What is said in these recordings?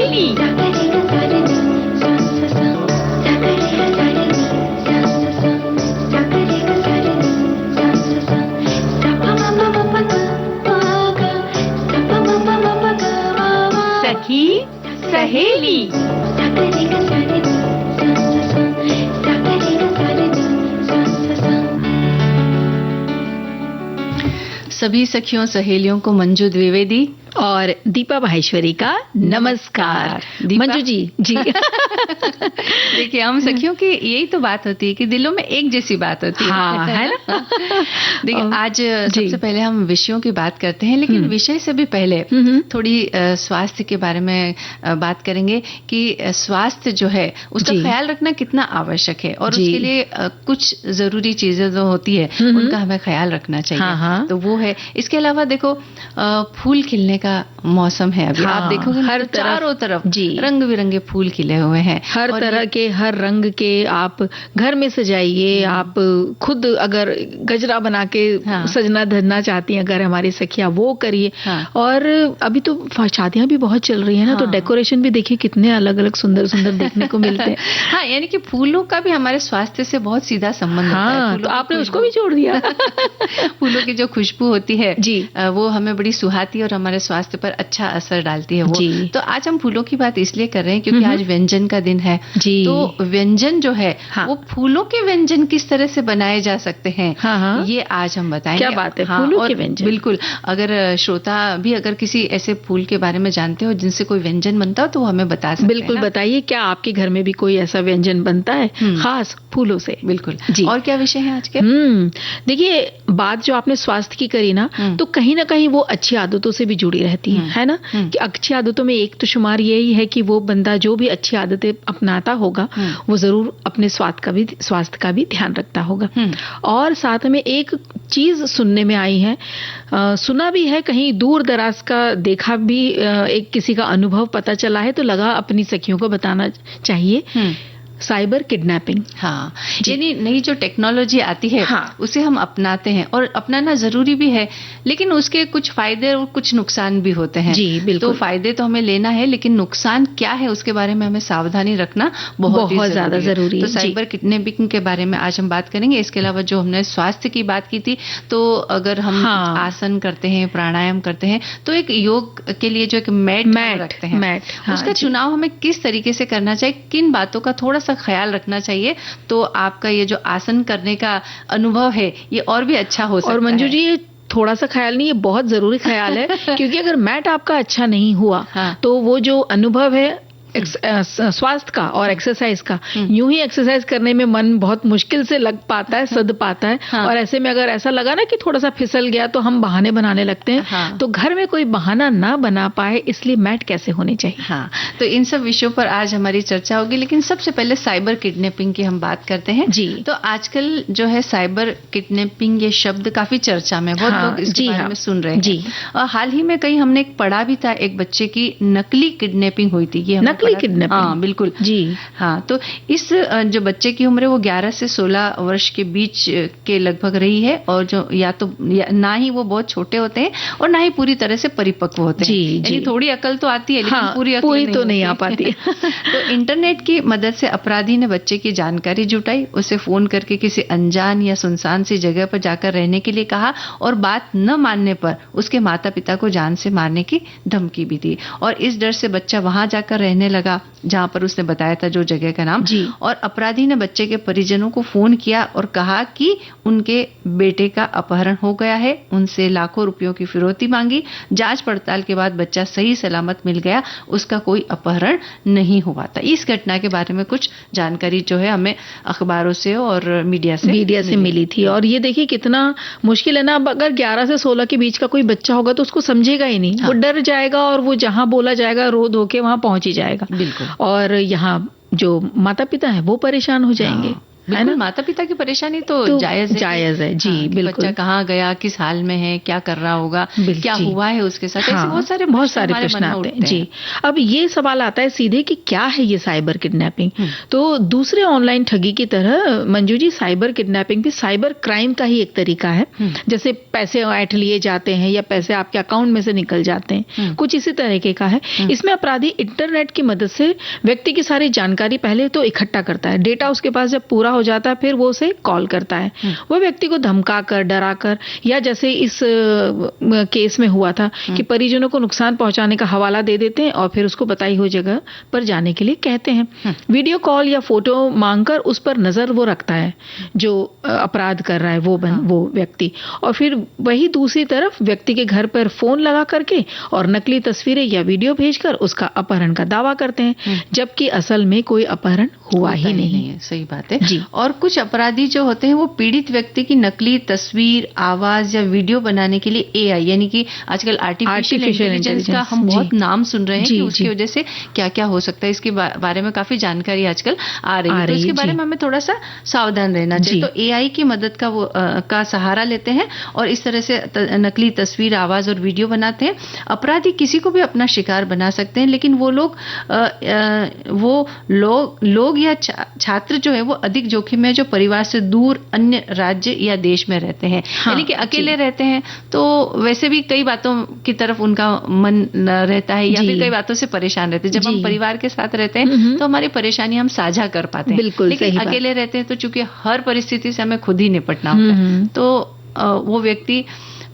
सहेली। सखी सहेली। सभी सखियों सहेलियों को मंजू द्विवेदी और दीपा माहेश्वरी का नमस्कार। मंजू जी जी देखिए, हम सखियों की यही तो बात होती है कि दिलों में एक जैसी बात होती है। हाँ, है ना। देखिए, आज सबसे पहले हम विषयों की बात करते हैं, लेकिन विषय से भी पहले थोड़ी स्वास्थ्य के बारे में बात करेंगे कि स्वास्थ्य जो है उसका ख्याल रखना कितना आवश्यक है और उसके लिए कुछ जरूरी चीजें जो होती है उनका हमें ख्याल रखना चाहिए। तो वो है। इसके अलावा देखो, फूल खिलने का मौसम है अभी। आप देखोगे हर चारों तरफ रंग बिरंगे फूल खिले हुए हैं, हर तरह के, हर रंग के। आप घर में सजाइए, आप खुद अगर गजरा बना के सजना धजना चाहती हैं, अगर हमारी सखियां, वो करिए। और अभी तो शादियां भी बहुत चल रही है ना, तो डेकोरेशन भी देखिए कितने अलग अलग सुंदर सुंदर देखने को मिलते हैं। हाँ, यानी कि फूलों का भी हमारे स्वास्थ्य से बहुत सीधा संबंध होता है। तो आपने उसको भी जोड़ दिया। फूलों की जो खुशबू होती है वो हमें बड़ी सुहाती और हमारे स्वास्थ्य पर अच्छा असर डालती है वो। तो आज हम फूलों की बात इसलिए कर रहे हैं क्योंकि आज व्यंजन का दिन है। तो व्यंजन जो है वो फूलों के व्यंजन किस तरह से बनाए जा सकते हैं, ये आज हम बताएंगे। क्या बात है, फूलों के व्यंजन। बिल्कुल, अगर श्रोता भी अगर किसी ऐसे फूल के बारे में जानते हो जिनसे कोई व्यंजन बनता हो तो वो हमें बता सकते हैं। बिल्कुल बताइए, क्या आपके घर में भी कोई ऐसा व्यंजन बनता है खास फूलों से? बिल्कुल जी। और क्या विषय है आज के? देखिए, बात जो आपने स्वास्थ्य की करी ना, तो कहीं ना कहीं वो अच्छी आदतों से भी जुड़ी रहती है ना। कि अच्छी आदतों में एक तो शुमार यही है कि वो बंदा जो भी अच्छी आदतें अपनाता होगा वो जरूर अपने स्वास्थ्य का भी ध्यान रखता होगा। और साथ में एक चीज सुनने में आई है, सुना भी है, कहीं दूर दराज का देखा भी, एक किसी का अनुभव पता चला है, तो लगा अपनी सखियों को बताना चाहिए। Cyber kidnapping. हाँ, यानी नई जो टेक्नोलॉजी आती है उसे हम अपनाते हैं और अपनाना जरूरी भी है, लेकिन उसके कुछ फायदे और कुछ नुकसान भी होते हैं। जी बिल्कुल। तो फायदे तो हमें लेना है, लेकिन नुकसान क्या है उसके बारे में हमें सावधानी रखना बहुत ज्यादा जरूरी है। तो साइबर किडनैपिंग के बारे में आज हम बात करेंगे। इसके अलावा जो हमने स्वास्थ्य की बात की थी, तो अगर हम आसन करते हैं, प्राणायाम करते हैं, तो एक योग के लिए जो एक मैट रखते हैं, उसका चुनाव हमें किस तरीके से करना चाहिए, किन बातों का थोड़ा ख्याल रखना चाहिए, तो आपका ये जो आसन करने का अनुभव है ये और भी अच्छा हो सकता है। और मंजू जी, ये थोड़ा सा ख्याल नहीं, ये बहुत जरूरी ख्याल है। क्योंकि अगर मैट आपका अच्छा नहीं हुआ तो वो जो अनुभव है स्वास्थ्य का और एक्सरसाइज का, यूं ही एक्सरसाइज करने में मन बहुत मुश्किल से लग पाता है, सद पाता है। और ऐसे में अगर ऐसा लगा ना कि थोड़ा सा फिसल गया तो हम बहाने बनाने लगते हैं। तो घर में कोई बहाना ना बना पाए, इसलिए मैट कैसे होने चाहिए। तो इन सब विषयों पर आज हमारी चर्चा होगी, लेकिन सबसे पहले साइबर किडनैपिंग की हम बात करते हैं। तो आजकल जो है साइबर किडनैपिंग, ये शब्द काफी चर्चा में, बहुत लोग इसके बारे में सुन रहे हैं। और हाल ही में कहीं हमने पढ़ा भी था, एक बच्चे की नकली किडनैपिंग हुई थी। नकली किडनैपिंग? हाँ बिल्कुल जी। हाँ, तो इस जो बच्चे की उम्र है वो 11 से 16 वर्ष के बीच के लगभग रही है, और जो ना ही वो बहुत छोटे होते हैं और ना ही पूरी तरह से परिपक्व होते हैं। यानी थोड़ी अकल तो आती है, लेकिन पूरी तो नहीं आ पाती। तो इंटरनेट की मदद से अपराधी ने बच्चे की जानकारी जुटाई, उसे फोन करके किसी अनजान या सुनसान सी जगह पर जाकर रहने के लिए कहा, और बात न मानने पर उसके माता पिता को जान से मारने की धमकी भी दी। और इस डर से बच्चा वहां जाकर रहने लगा जहां पर उसने बताया था जो जगह का नाम। और अपराधी ने बच्चे के परिजनों को फोन किया और कहा कि उनके बेटे का अपहरण हो गया है, उनसे लाखों रुपयों की फिरौती मांगी। जांच पड़ताल के बाद बच्चा सही सलामत मिल गया, उसका कोई अपहरण नहीं हुआ था। इस घटना के बारे में कुछ जानकारी जो है हमें अखबारों से और मीडिया से मिली थी। और ये देखिए कितना मुश्किल है ना, अब अगर 11 से 16 के बीच का कोई बच्चा होगा तो उसको समझेगा ही नहीं। वो डर जाएगा और वो जहां बोला जाएगा रो धो के वहां पहुंच ही जाएगा। बिल्कुल। और यहाँ जो माता पिता है वो परेशान हो जाएंगे। बिल्कुल, माता पिता की परेशानी तो जायज है जी। बिल्कुल, बच्चा कहाँ गया, किस हाल में है, क्या कर रहा होगा, क्या हुआ है उसके साथ, ऐसे बहुत सारे प्रश्न आते हैं जी। अब ये सवाल आता है सीधे कि क्या है ये साइबर किडनैपिंग। तो दूसरे ऑनलाइन ठगी की तरह मंजू जी, साइबर किडनैपिंग भी साइबर क्राइम का ही एक तरीका है। जैसे पैसे ऐंठ लिए जाते हैं या पैसे आपके अकाउंट में से निकल जाते हैं, कुछ इसी तरीके का है। इसमें अपराधी इंटरनेट की मदद से व्यक्ति की सारी जानकारी पहले तो इकट्ठा करता है। डेटा उसके पास जब पूरा हो जाता है फिर वो उसे कॉल करता है। वो व्यक्ति को धमका कर, डरा कर, या जैसे इस केस में हुआ था कि परिजनों को नुकसान पहुंचाने का हवाला दे देते हैं और फिर उसको बताई हुई जगह पर जाने के लिए कहते हैं। वीडियो कॉल या फोटो मांगकर उस पर नजर वो रखता है जो अपराध कर रहा है वो व्यक्ति, और फिर वही दूसरी तरफ व्यक्ति के घर पर फोन लगा करके और नकली तस्वीरें या वीडियो भेजकर उसका अपहरण का दावा करते हैं, जबकि असल में कोई अपहरण हुआ ही नहीं है। सही बात है जी। और कुछ अपराधी जो होते हैं वो पीड़ित व्यक्ति की नकली तस्वीर, आवाज या वीडियो बनाने के लिए एआई यानी कि आजकल आर्टिफिशियल इंटेलिजेंस का हम बहुत नाम सुन रहे हैं कि उसकी वजह से क्या क्या हो सकता है, इसके बारे में काफी जानकारी आजकल आ रही है। तो इसके बारे में हमें थोड़ा सा सावधान रहना चाहिए। तो एआई की मदद का सहारा लेते हैं और इस तरह से नकली तस्वीर, आवाज और वीडियो बनाते हैं। अपराधी किसी को भी अपना शिकार बना सकते हैं, लेकिन वो लोग या छात्र जो है वो अधिक जोखिम है जो परिवार से दूर अन्य राज्य या देश में रहते हैं। यानी कि अकेले रहते हैं तो वैसे भी कई बातों की तरफ उनका मन रहता है या फिर कई बातों से परेशान रहते हैं। जब हम परिवार के साथ रहते हैं तो हमारी परेशानी हम साझा कर पाते हैं। बिल्कुल, लेकिन अकेले रहते हैं तो चूंकि हर परिस्थिति से हमें खुद ही निपटना होता है, तो वो व्यक्ति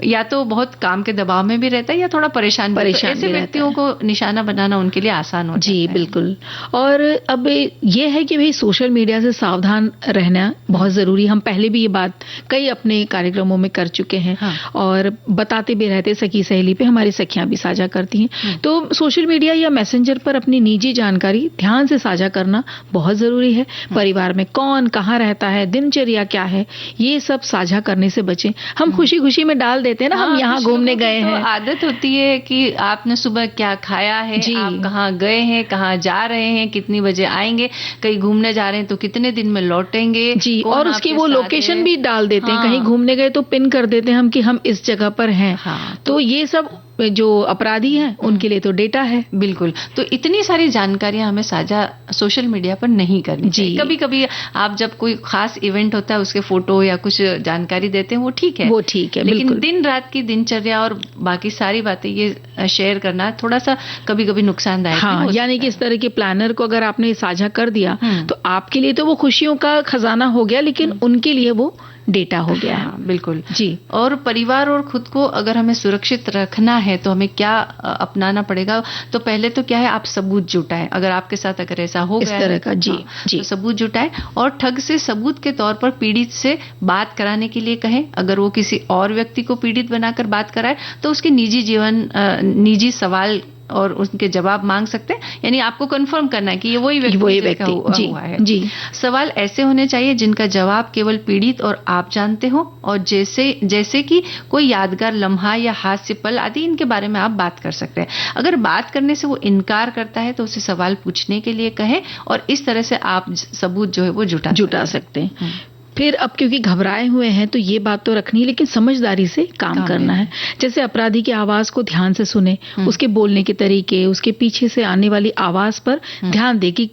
या तो बहुत काम के दबाव में भी रहता है या थोड़ा परेशान तो ऐसे व्यक्तियों को निशाना बनाना उनके लिए आसान होता है। जी बिल्कुल। और अब ये है कि भाई सोशल मीडिया से सावधान रहना बहुत जरूरी। हम पहले भी ये बात कई अपने कार्यक्रमों में कर चुके हैं और बताते भी रहते, सखी सहेली पे हमारी सखियां भी साझा करती हैं। तो सोशल मीडिया या मैसेंजर पर अपनी निजी जानकारी ध्यान से साझा करना बहुत जरूरी है। परिवार में कौन कहाँ रहता है, दिनचर्या क्या है, ये सब साझा करने से बचें। हम खुशी खुशी में डाल देते हैं ना, हम यहाँ घूमने गए हैं। तो आदत होती है कि आपने सुबह क्या खाया है, आप कहाँ गए हैं, कहाँ जा रहे हैं, कितनी बजे आएंगे, कहीं घूमने जा रहे हैं तो कितने दिन में लौटेंगे जी। और उसकी वो लोकेशन भी डाल देते हैं। कहीं घूमने गए तो पिन कर देते हैं हम कि हम इस जगह पर हैं। तो ये सब जो अपराधी हैं उनके लिए तो डेटा है। बिल्कुल। तो इतनी सारी जानकारियां हमें साझा सोशल मीडिया पर नहीं करनी चाहिए। कभी कभी आप जब कोई खास इवेंट होता है उसके फोटो या कुछ जानकारी देते हैं वो ठीक है, लेकिन दिन रात की दिनचर्या और बाकी सारी बातें ये शेयर करना थोड़ा सा कभी कभी नुकसानदायक यानी कि इस तरह के प्लानर को अगर आपने साझा कर दिया तो आपके लिए तो वो खुशियों का खजाना हो गया, लेकिन उनके लिए वो डेटा हो गया है। बिल्कुल जी। और परिवार और खुद को अगर हमें सुरक्षित रखना है तो हमें क्या अपनाना पड़ेगा? तो पहले तो क्या है, आप सबूत जुटाएं। अगर आपके साथ अगर ऐसा हो गया इस तरह का जी तो सबूत जुटाएं और ठग से सबूत के तौर पर पीड़ित से बात कराने के लिए कहें। अगर वो किसी और व्यक्ति को पीड़ित बनाकर बात कराए तो उसके निजी सवाल और उनके जवाब मांग सकते हैं। यानी आपको कंफर्म करना है कि ये वही व्यक्ति हुआ है। जी। सवाल ऐसे होने चाहिए जिनका जवाब केवल पीड़ित और आप जानते हो, और जैसे कि कोई यादगार लम्हा या हास्य पल आदि, इनके बारे में आप बात कर सकते हैं। अगर बात करने से वो इनकार करता है तो उसे सवाल पूछने के लिए कहें और इस तरह से आप सबूत जो है वो जुटा सकते हैं। फिर अब क्योंकि घबराए हुए हैं तो ये बात तो रखनी है, लेकिन समझदारी से काम करना है। जैसे अपराधी की आवाज को ध्यान से सुने, उसके बोलने के तरीके, उसके पीछे से आने वाली आवाज पर ध्यान दे कि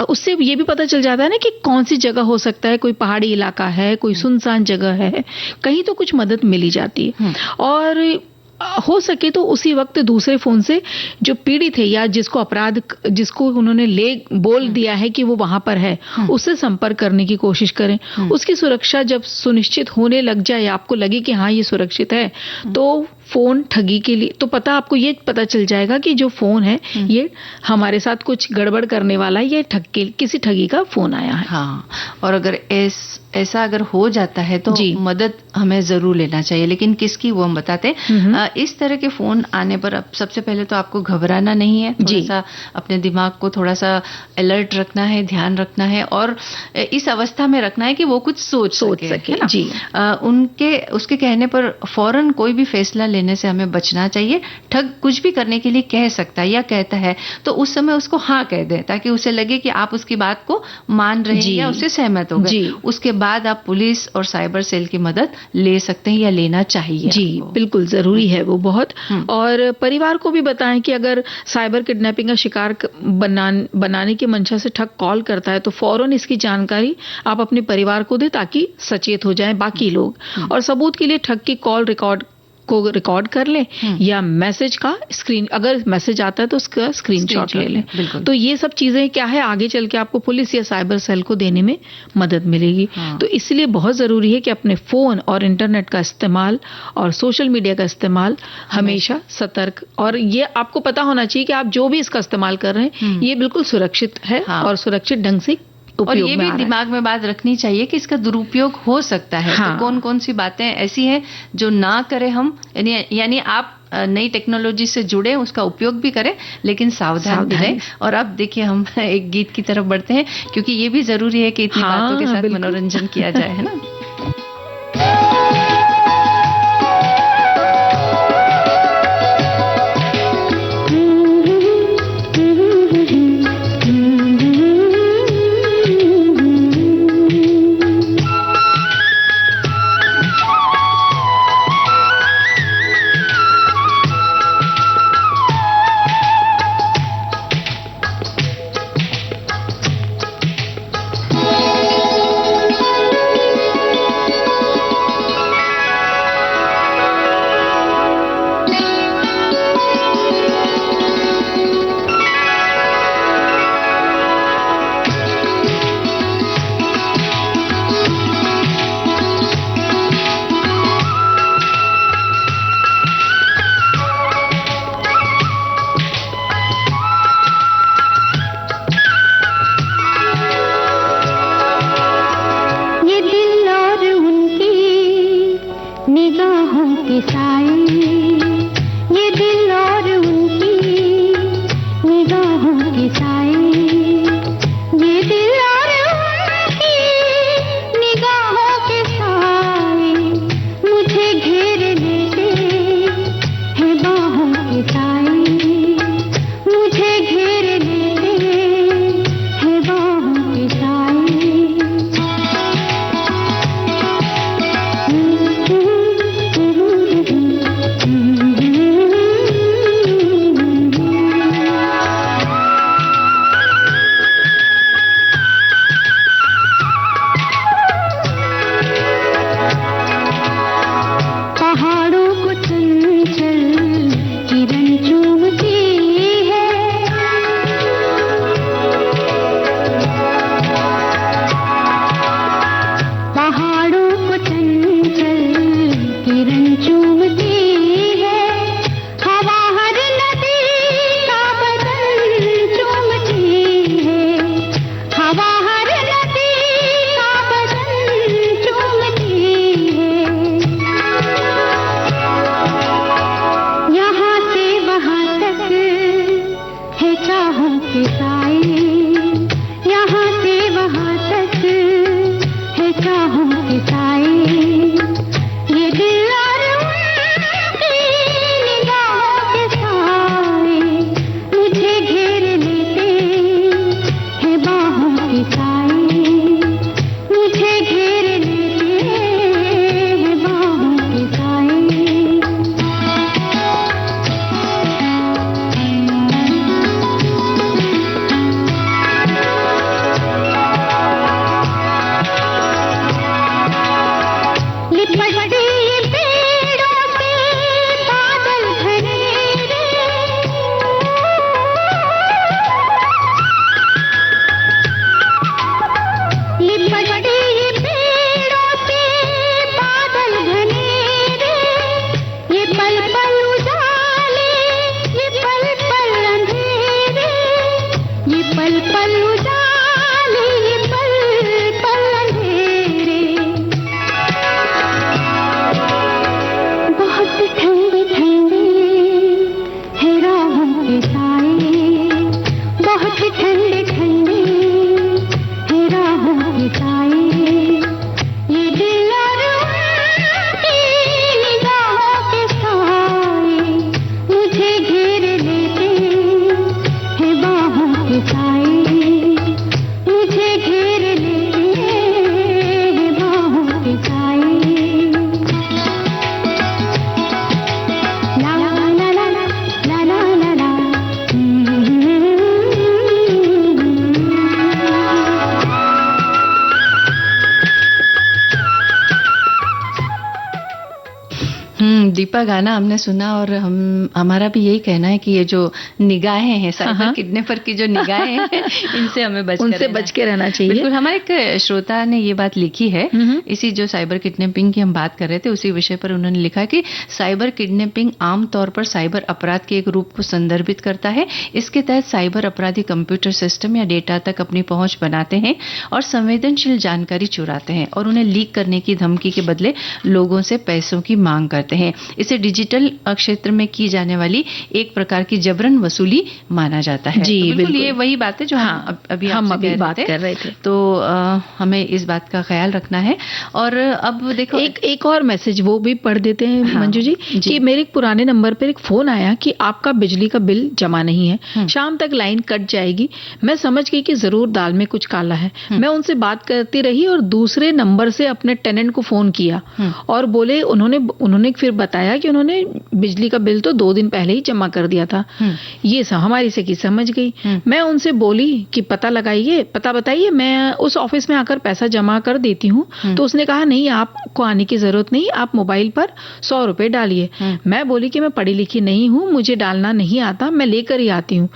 उससे ये भी पता चल जाता है ना कि कौन सी जगह हो सकता है, कोई पहाड़ी इलाका है, कोई सुनसान जगह है, कहीं तो कुछ मदद मिली जाती है। और हो सके तो उसी वक्त दूसरे फोन से जो पीड़ित है या जिसको उन्होंने बोल दिया है कि वो वहां पर है, उससे संपर्क करने की कोशिश करें। उसकी सुरक्षा जब सुनिश्चित होने लग जाए, आपको लगे कि हाँ ये सुरक्षित है, तो फोन ठगी के लिए तो पता ये पता चल जाएगा कि जो फोन है ये हमारे साथ कुछ गड़बड़ करने वाला है, ये किसी ठगी का फोन आया है। हाँ, और अगर ऐसा अगर हो जाता है तो मदद हमें जरूर लेना चाहिए, लेकिन किसकी वो हम बताते हैं। इस तरह के फोन आने पर अब सबसे पहले तो आपको घबराना नहीं है, थोड़ा सा अपने दिमाग को थोड़ा सा अलर्ट रखना है, ध्यान रखना है और इस अवस्था में रखना है कि वो कुछ सोच सके जी। उसके कहने पर फौरन कोई भी फैसला लेने से हमें बचना चाहिए। ठग कुछ भी करने के लिए कह सकता है या कहता है तो उस समय उसको हाँ कह दें, ताकि उसे लगे कि आप उसकी बात को मान रहे हैं जी। या उससे सहमत हो गए। जी। उसके बाद आप पुलिस और साइबर सेल की मदद ले सकते हैं या लेना चाहिए जी आपको। बिल्कुल जरूरी है वो बहुत। हम्म। और परिवार को भी बताएं कि अगर साइबर किडनैपिंग का शिकार बनाने की मंशा से ठग कॉल करता है तो फौरन इसकी जानकारी आप अपने परिवार को दें, ताकि सचेत हो जाएं बाकी लोग। और सबूत के लिए ठग की कॉल रिकॉर्ड कर लें या मैसेज का अगर मैसेज आता है तो उसका स्क्रीनशॉट ले लें। बिल्कुल। तो ये सब चीजें क्या है, आगे चल के आपको पुलिस या साइबर सेल को देने में मदद मिलेगी। हाँ। तो इसलिए बहुत जरूरी है कि अपने फोन और इंटरनेट का इस्तेमाल और सोशल मीडिया का इस्तेमाल हमेशा सतर्क, और ये आपको पता होना चाहिए कि आप जो भी इसका इस्तेमाल कर रहे हैं ये बिल्कुल सुरक्षित है। हाँ। और सुरक्षित ढंग से और ये भी दिमाग में बात रखनी चाहिए कि इसका दुरुपयोग हो सकता है। हाँ। तो कौन कौन सी बातें ऐसी हैं जो ना करें हम, यानी आप नई टेक्नोलॉजी से जुड़े, उसका उपयोग भी करें, लेकिन सावधान भी रहें। और अब देखिए हम एक गीत की तरफ बढ़ते हैं, क्योंकि ये भी जरूरी है कि इतनी बातों के साथ मनोरंजन किया जाए, है ना। दीपा, गाना हमने सुना और हमारा भी यही कहना है कि ये जो निगाहें हैं, साइबर किडनैपर की जो निगाहें हैं, इनसे हमें उनसे बच के रहना चाहिए। बिल्कुल। हमारे एक श्रोता ने ये बात लिखी है, इसी जो साइबर किडनैपिंग की हम बात कर रहे थे उसी विषय पर उन्होंने लिखा कि साइबर किडनैपिंग आमतौर पर साइबर अपराध के एक रूप को संदर्भित करता है। इसके तहत साइबर अपराधी कंप्यूटर सिस्टम या डेटा तक अपनी पहुंच बनाते हैं और संवेदनशील जानकारी चुराते हैं और उन्हें लीक करने की धमकी के बदले लोगों से पैसों की मांग करते हैं। इसे डिजिटल क्षेत्र में की जाने वाली एक प्रकार की जबरन वसूली माना जाता है। जी, तो बिल्कुल ये वही बात है जो हम अभी बात कर रहे थे। तो हमें इस बात का ख्याल रखना है। और अब देखो एक और मैसेज वो भी पढ़ देते हैं मंजू जी कि मेरे एक पुराने नंबर पर एक फोन आया कि आपका बिजली का बिल जमा नहीं है, शाम तक लाइन कट जाएगी। मैं समझ गई कि जरूर दाल में कुछ काला है। मैं उनसे बात करती रही और दूसरे नंबर से अपने टेनेंट को फोन किया और बोले उन्होंने फिर बताया कि उन्होंने बिजली का बिल तो 2 दिन पहले ही जमा कर दिया था। ये हमारी से की समझ गई। मैं उनसे बोली कि पता बताइए, मैं उस ऑफिस में आकर पैसा जमा कर देती हूँ। तो उसने कहा नहीं, आपको आने की जरूरत नहीं, आप मोबाइल पर 100 रुपए डालिए। मैं बोली कि मैं पढ़ी लिखी नहीं हूँ, मुझे डालना नहीं आता, मैं लेकर ही आती हूँ।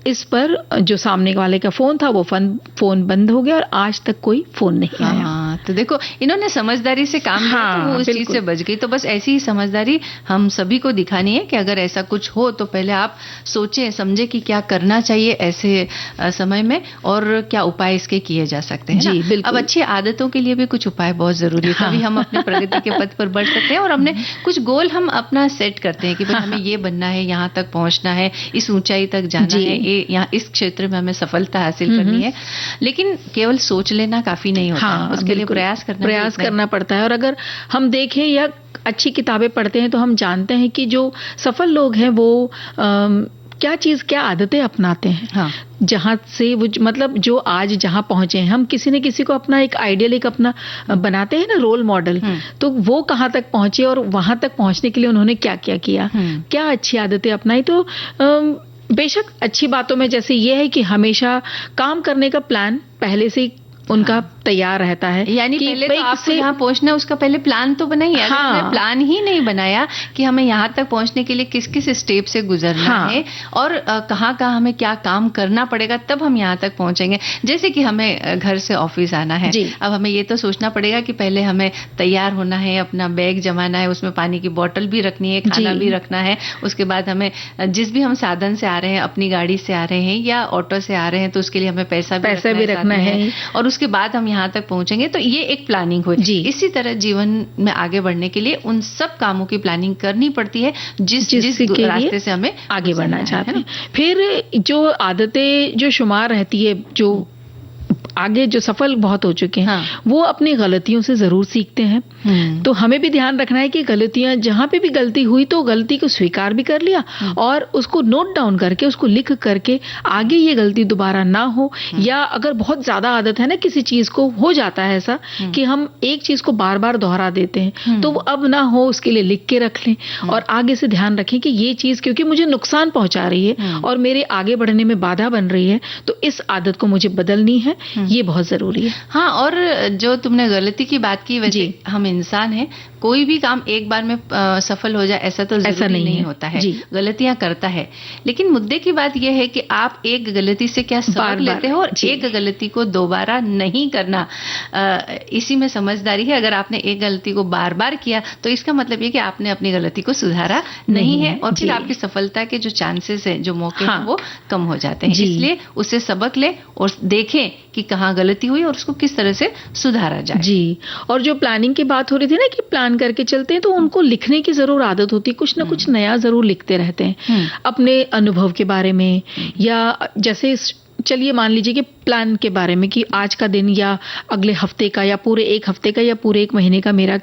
इस पर जो सामने वाले का फोन था वो फोन बंद हो गया और आज तक कोई फोन नहीं आया। तो देखो इन्होंने समझदारी से काम किया तो वो उस चीज से बच गई। तो बस ऐसी ही समझदारी हम सभी को दिखानी है कि अगर ऐसा कुछ हो तो पहले आप सोचें समझे कि क्या करना चाहिए ऐसे समय में और क्या उपाय इसके किए जा सकते हैं। जी बिल्कुल। अब अच्छी आदतों के लिए भी कुछ उपाय बहुत जरूरी है, तभी हम अपने प्रगति के पथ पर बढ़ सकते हैं। और हमने कुछ गोल हम अपना सेट करते हैं कि भाई हमें ये बनना है, यहाँ तक पहुंचना है, इस ऊंचाई तक जाना है, यहाँ इस क्षेत्र में हमें सफलता हासिल करनी है। लेकिन केवल सोच लेना काफी नहीं होता, उसके लिए प्रयास करना पड़ता है। और अगर हम देखें या अच्छी किताबें पढ़ते हैं तो हम जानते हैं कि जो सफल लोग हैं वो क्या आदतें अपनाते हैं। जहां से वो मतलब जो आज जहां पहुंचे हैं, हम किसी न किसी को अपना एक आइडियल एक अपना बनाते हैं ना, रोल मॉडल। तो वो कहां तक पहुंचे और वहां तक पहुंचने के लिए उन्होंने क्या क्या किया, क्या अच्छी आदतें अपनाई। तो बेशक अच्छी बातों में जैसे ये है कि हमेशा काम करने का प्लान पहले से उनका तैयार रहता है। यानी पहले तो आपको यहाँ पहुंचना, उसका पहले प्लान तो बनाइए। अगर हमने प्लान ही नहीं बनाया कि हमें यहाँ तक पहुंचने के लिए किस किस स्टेप से गुजरना है और कहाँ कहाँ हमें क्या काम करना पड़ेगा, तब हम यहाँ तक पहुंचेंगे। जैसे कि हमें घर से ऑफिस आना है, अब हमें ये तो सोचना पड़ेगा कि पहले हमें तैयार होना है, अपना बैग जमाना है, उसमें पानी की बोतल भी रखनी है, खाना भी रखना है। उसके बाद हमें जिस भी हम साधन से आ रहे हैं, अपनी गाड़ी से आ रहे हैं या ऑटो से आ रहे हैं, तो उसके लिए हमें पैसा भी रखना है और उसके बाद हम यहाँ तक पहुंचेंगे। तो ये एक प्लानिंग हुई। इसी तरह जीवन में आगे बढ़ने के लिए उन सब कामों की प्लानिंग करनी पड़ती है जिस रास्ते से हमें आगे बढ़ना चाहते हैं। फिर जो आदतें जो शुमार रहती है, जो आगे जो सफल बहुत हो चुके हैं वो अपनी गलतियों से जरूर सीखते हैं। तो हमें भी ध्यान रखना है कि गलतियां जहां पे भी गलती हुई तो गलती को स्वीकार भी कर लिया और उसको नोट डाउन करके उसको लिख करके आगे ये गलती दोबारा ना हो। या अगर बहुत ज्यादा आदत है ना किसी चीज को, हो जाता है ऐसा कि हम एक चीज को बार बार दोहरा देते हैं, तो वो अब ना हो उसके लिए लिख के रख लें और आगे से ध्यान रखें कि ये चीज क्योंकि मुझे नुकसान पहुंचा रही है और मेरे आगे बढ़ने में बाधा बन रही है, तो इस आदत को मुझे बदलनी है। ये बहुत जरूरी है। और जो तुमने गलती की बात की, वैसे हम इंसान हैं, कोई भी काम एक बार में सफल हो जाए ऐसा तो जरूरी नहीं होता है। गलतियां करता है, लेकिन मुद्दे की बात यह है कि आप एक गलती से क्या सबक लेते हो और एक गलती को दोबारा नहीं करना। इसी में समझदारी है। अगर आपने एक गलती को बार बार किया तो इसका मतलब ये कि आपने अपनी गलती को सुधारा नहीं है और फिर आपकी सफलता के जो चांसेस हैं, जो मौके हैं, वो कम हो जाते हैं। इसलिए उससे सबक ले और देखें कि कहाँ गलती हुई और उसको किस तरह से सुधारा जाए। जी। और जो प्लानिंग की बात हो रही थी ना कि प्लान करके चलते हैं, तो उनको लिखने की जरूर आदत होती है। कुछ ना कुछ नया जरूर लिखते रहते हैं अपने अनुभव के बारे में, या जैसे चलिए मान लीजिए कि प्लान के बारे में कि आज का दिन या अगले हफ्ते का या पूरे एक हफ्ते का या पूरे एक महीने का मेरा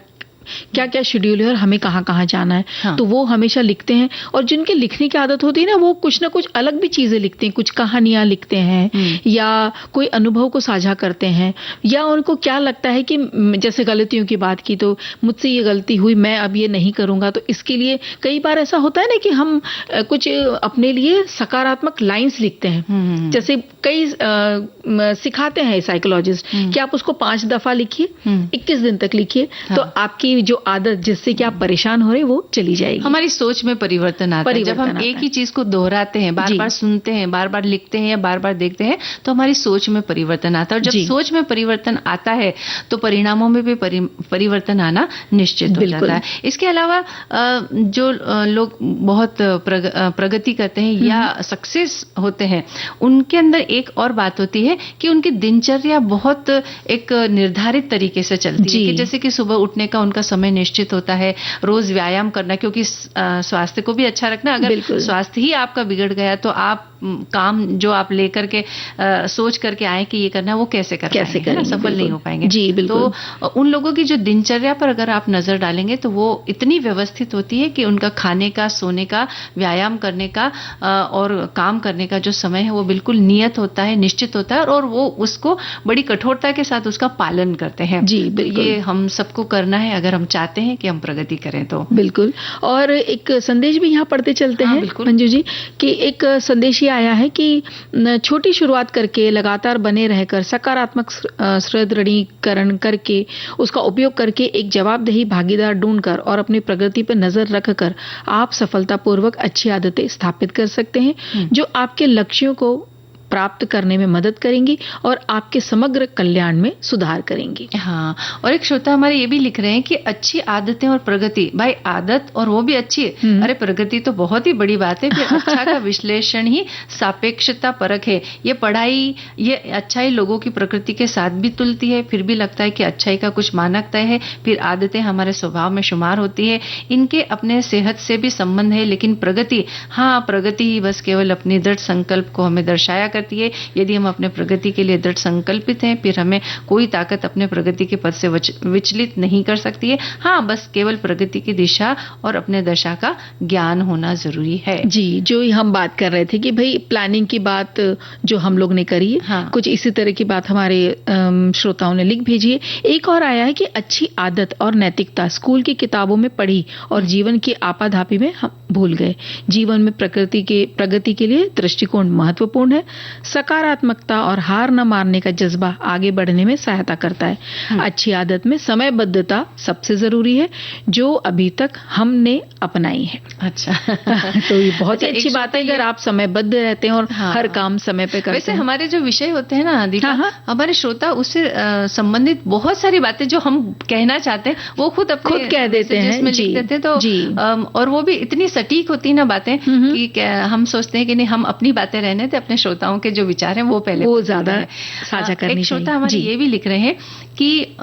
क्या क्या शेड्यूल है और हमें कहाँ कहाँ जाना है। तो वो हमेशा लिखते हैं। और जिनके लिखने की आदत होती है ना, वो कुछ ना कुछ अलग भी चीजें लिखते हैं, कुछ कहानियां लिखते हैं या कोई अनुभव को साझा करते हैं, या उनको क्या लगता है कि जैसे गलतियों की बात की तो मुझसे ये गलती हुई, मैं अब ये नहीं करूंगा। तो इसके लिए कई बार ऐसा होता है ना कि हम कुछ अपने लिए सकारात्मक लाइन्स लिखते हैं। जैसे कई सिखाते हैं साइकोलॉजिस्ट कि आप उसको 5 दफा लिखिए, 21 दिन तक लिखिए, तो आपकी जो आदत जिससे कि आप परेशान हो रहे हैं वो चली जाएगी। हमारी सोच में परिवर्तन आता है जब हम एक ही चीज को दोहराते हैं, बार बार सुनते हैं, बार बार लिखते हैं या बार बार देखते हैं, तो हमारी सोच में परिवर्तन आता है। और जब सोच में परिवर्तन आता है तो परिणामों में भी परिवर्तन आना निश्चित हो जाता है। इसके अलावा जो लोग बहुत प्रगति करते हैं या सक्सेस होते हैं, उनके अंदर एक और बात होती है कि उनकी दिनचर्या बहुत एक निर्धारित तरीके से चलती है, कि जैसे कि सुबह उठने का उनका समय निश्चित होता है, रोज व्यायाम करना, क्योंकि स्वास्थ्य को भी अच्छा रखना। अगर स्वास्थ्य ही आपका बिगड़ गया तो आप काम जो आप लेकर के सोच करके आए कि ये करना, वो कैसे करेंगे, सफल नहीं हो पाएंगे। जी बिल्कुल। तो उन लोगों की जो दिनचर्या पर अगर आप नजर डालेंगे तो वो इतनी व्यवस्थित होती है कि उनका खाने का, सोने का, व्यायाम करने का और काम करने का जो समय है वो बिल्कुल नियत होता है, निश्चित होता है, और वो उसको बड़ी कठोरता के साथ उसका पालन करते हैं। जी बिल्कुल। ये हम सबको करना है अगर हम चाहते हैं कि हम प्रगति करें तो। बिल्कुल। और एक संदेश भी यहाँ पढ़ते चलते हैं मंजू जी, कि एक संदेश आया है कि छोटी शुरुआत करके लगातार बने रहकर सकारात्मक सुदृढ़ीकरण करके उसका उपयोग करके एक जवाबदेही भागीदार ढूंढकर और अपनी प्रगति पर नजर रखकर आप सफलतापूर्वक अच्छी आदतें स्थापित कर सकते हैं जो आपके लक्ष्यों को प्राप्त करने में मदद करेंगी और आपके समग्र कल्याण में सुधार करेंगी। हाँ, और एक श्रोता हमारे ये भी लिख रहे हैं कि अच्छी आदतें और प्रगति, भाई आदत और वो भी अच्छी है, अरे प्रगति तो बहुत ही बड़ी बात है। फिर अच्छा का विश्लेषण ही सापेक्षता परख है। ये पढ़ाई, ये अच्छाई लोगों की प्रकृति के साथ भी तुलती है, फिर भी लगता है कि अच्छाई का कुछ मानक तय है। फिर आदतें हमारे स्वभाव में शुमार होती है, इनके अपने सेहत से भी संबंध है। लेकिन प्रगति, हाँ प्रगति ही बस केवल अपनी दृढ़ संकल्प को हमें दर्शाया करती है। यदि हम अपने प्रगति के लिए दृढ़ संकल्पित हैं, फिर हमें कोई ताकत अपने प्रगति के पथ से विचलित नहीं कर सकती है। हाँ, बस केवल प्रगति की दिशा और अपने दशा का ज्ञान होना जरूरी है। जी, जो हम बात कर रहे थे कि भाई प्लानिंग की बात जो हम लोग ने करी है, हाँ। कुछ इसी तरह की बात हमारे श्रोताओं ने लिख भेजी है। एक और आया है कि अच्छी आदत और नैतिकता स्कूल की किताबों में पढ़ी और जीवन की आपाधापी में हम भूल गए। जीवन में प्रगति के लिए दृष्टिकोण महत्वपूर्ण है। सकारात्मकता और हार न मारने का जज्बा आगे बढ़ने में सहायता करता है। अच्छी आदत में समयबद्धता सबसे जरूरी है, जो अभी तक हमने अपनाई है। अच्छा तो ये बहुत ही अच्छी बात है अगर आप समयबद्ध रहते हैं और हर काम समय पे करते हैं। वैसे हमारे जो विषय होते हैं ना दीपा, हमारे श्रोता उससे संबंधित बहुत सारी बातें जो हम कहना चाहते हैं वो खुद कह देते हैं, जिसमें लिख देते हैं। तो और वो भी इतनी सटीक होती ना बातें कि हम सोचते हैं कि नहीं, हम अपनी बातें रहने थे, अपने श्रोताओं के जो विचार हैं वो पहले वो ज्यादा साझा करनी चाहिए। एक श्रोता हमारे ये भी लिख रहे हैं कि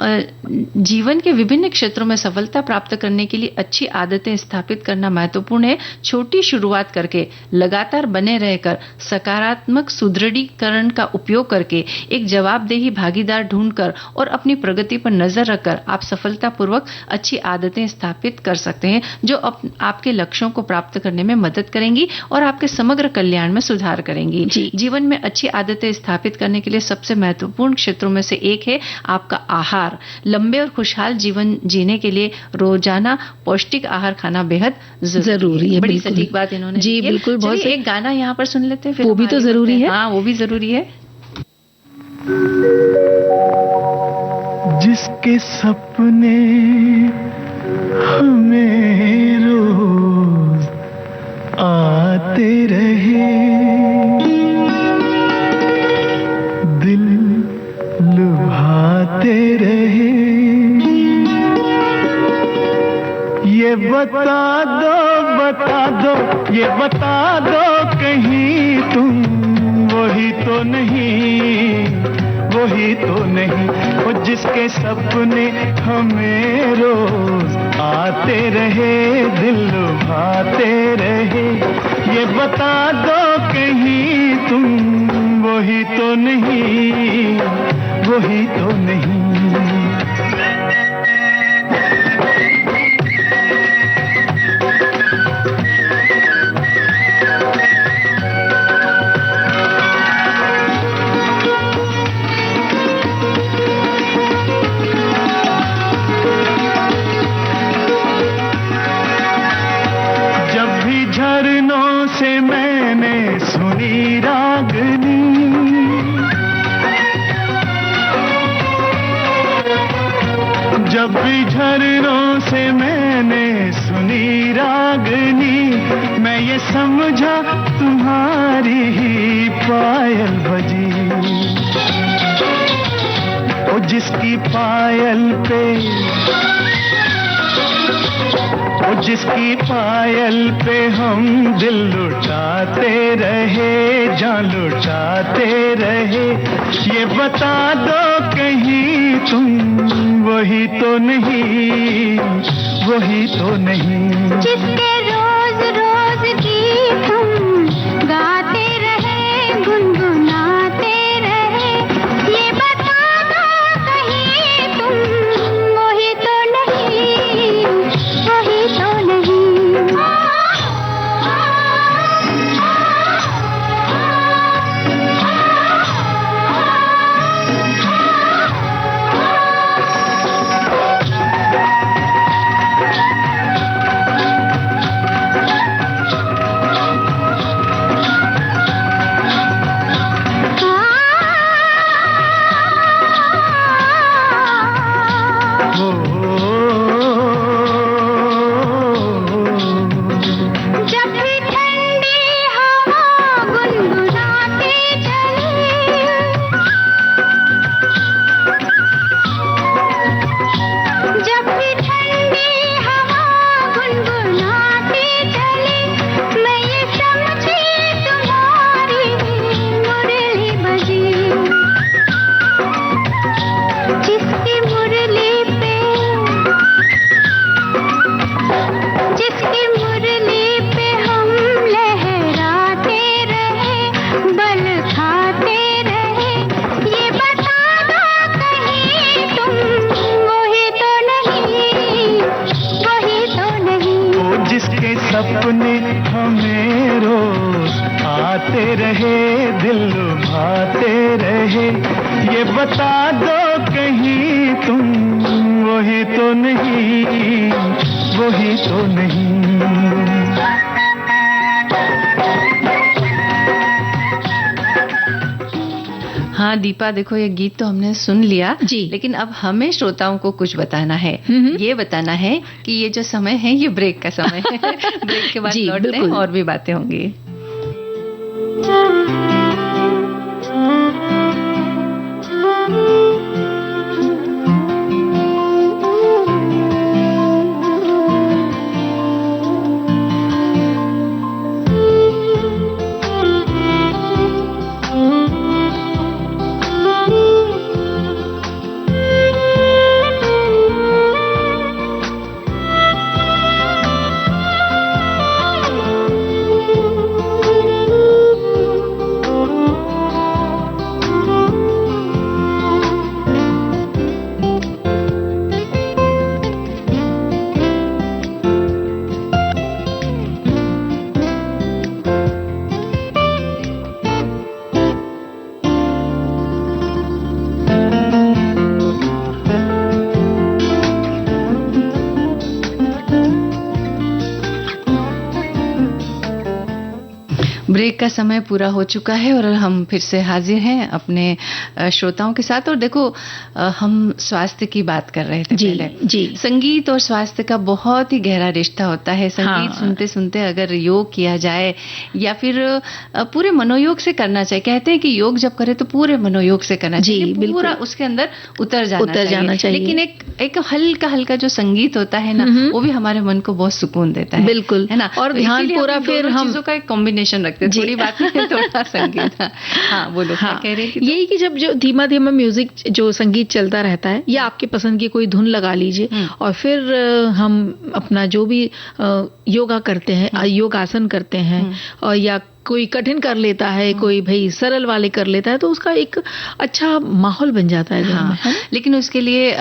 जीवन के विभिन्न क्षेत्रों में सफलता प्राप्त करने के लिए अच्छी आदतें स्थापित करना महत्वपूर्ण है। छोटी शुरुआत करके लगातार बने रहकर सकारात्मक सुदृढ़ीकरण का उपयोग करके एक जवाबदेही भागीदार ढूंढकर और अपनी प्रगति पर नजर रखकर आप सफलतापूर्वक अच्छी आदतें स्थापित कर सकते हैं जो आपके लक्ष्यों को प्राप्त करने में मदद करेंगी और आपके समग्र कल्याण में सुधार करेंगी। जीवन में अच्छी आदतें स्थापित करने के लिए सबसे महत्वपूर्ण क्षेत्रों में से एक है आपका आहार। लंबे और खुशहाल जीवन जीने के लिए रोजाना पौष्टिक आहार खाना बेहद जरूरी है। बड़ी सटीक बात इन्होंने जी बिल्कुल। बहुत एक गाना यहाँ पर सुन लेते हैं, फिर वो भी तो जरूरी है। हाँ, वो भी जरूरी है। जिसके सपने हमें रोज आते रहे, दिल लुभाते रहे, ये बता दो, ये बता दो कहीं तुम वही तो नहीं, वो जिसके सपने हमें रोज आते रहे, दिल लुभाते रहे, ये बता दो कहीं तुम वही तो नहीं। जब भी झरनों से मैंने सुनी रागनी, जब भी झरनों से मैंने सुनी रागनी, मैं ये समझा तुम्हारी ही पायल बजी। ओ जिसकी पायल पे, ओ जिसकी पायल पे हम दिल लुटाते रहे, जान लुटाते रहे, ये बता दो कहीं तुम वही तो नहीं, वही तो नहीं। जिसके रोज रोज गीत हम गाते रहे, गुनगुनाते रहे, ये बता दो कहीं तुम वही तो नहीं, वही तो नहीं। सपने हमें रोज आते रहे, दिल लुभाते रहे, ये बता दो कहीं तुम वही तो नहीं, वही तो नहीं। हाँ दीपा, देखो ये गीत तो हमने सुन लिया जी, लेकिन अब हमें श्रोताओं को कुछ बताना है। ये बताना है कि ये जो समय है ये ब्रेक का समय है। ब्रेक के बाद लौटते हैं और भी बातें होंगी। ब्रेक का समय पूरा हो चुका है और हम फिर से हाजिर हैं अपने श्रोताओं के साथ। और देखो हम स्वास्थ्य की बात कर रहे थे पहले। जी। संगीत और स्वास्थ्य का बहुत ही गहरा रिश्ता होता है। संगीत सुनते सुनते अगर योग किया जाए या फिर पूरे मनोयोग से करना चाहिए। कहते हैं कि योग जब करे तो पूरे मनोयोग से करना चाहिए, पूरा उसके अंदर उतर जाना चाहिए। लेकिन एक हल्का हल्का जो संगीत होता है ना, वो भी हमारे मन को बहुत सुकून देता है। बिल्कुल, है ना। और ध्यान पूरा फिर हम चीजों का एक कॉम्बिनेशन रखते हैं, थोड़ी बात है थोड़ा संगीत। हाँ बोलो। हाँ, कह रहे थे यही कि जब जो धीमा धीमा म्यूजिक जो संगीत चलता रहता है या आपके पसंद की कोई धुन लगा लीजिए और फिर हम अपना जो भी योगा करते हैं, योगासन करते हैं और या कोई कठिन कर लेता है, कोई भाई सरल वाले कर लेता है, तो उसका एक अच्छा माहौल बन जाता है। हाँ, लेकिन उसके लिए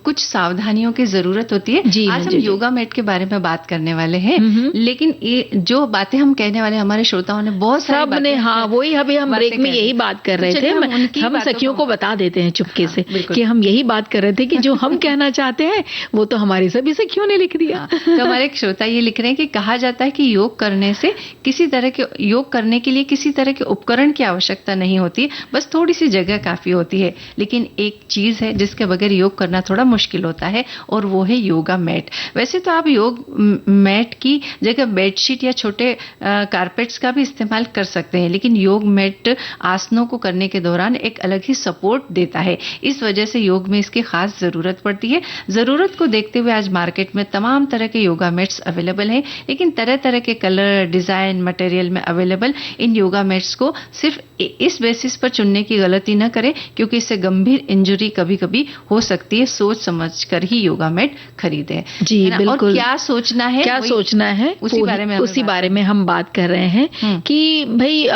कुछ सावधानियों की जरूरत होती है। जी, आज हम योगा मैट के बारे में बात करने वाले हैं, लेकिन ये जो बातें हम कहने वाले हमारे श्रोताओं ने बहुत सारी बातें, हाँ वही अभी हम ब्रेक में यही बात कर रहे थे। हम सखियों को बता देते हैं चुपके से कि हम यही बात कर रहे थे कि जो हम कहना चाहते हैं वो तो हमारी सभी सखियों ने लिख दिया। तो हमारे एक श्रोता ये लिख रहे हैं कि कहा जाता है कि योग करने से किसी तरह के योग योग करने के लिए किसी तरह के उपकरण की आवश्यकता नहीं होती, बस थोड़ी सी जगह काफी होती है। लेकिन एक चीज है जिसके बगैर योग करना थोड़ा मुश्किल होता है, और वो है योगा मैट। वैसे तो आप योग मैट की जगह बेडशीट या छोटे कारपेट्स का भी इस्तेमाल कर सकते हैं, लेकिन योग मैट आसनों को करने के दौरान एक अलग ही सपोर्ट देता है। इस वजह से योग में इसकी खास जरूरत पड़ती है। जरूरत को देखते हुए आज मार्केट में तमाम तरह के योगा मैट्स अवेलेबल हैं, लेकिन तरह तरह के कलर, डिजाइन, मटेरियल में अवेलेबल इन योगा मैट्स को सिर्फ इस बेसिस पर चुनने की गलती न करें, क्योंकि इससे गंभीर इंजरी कभी कभी हो सकती है। सोच समझ कर ही योगा मैट खरीदें। जी बिल्कुल। और क्या सोचना है, क्या सोचना है उसी बारे में हम बात कर रहे हैं कि भाई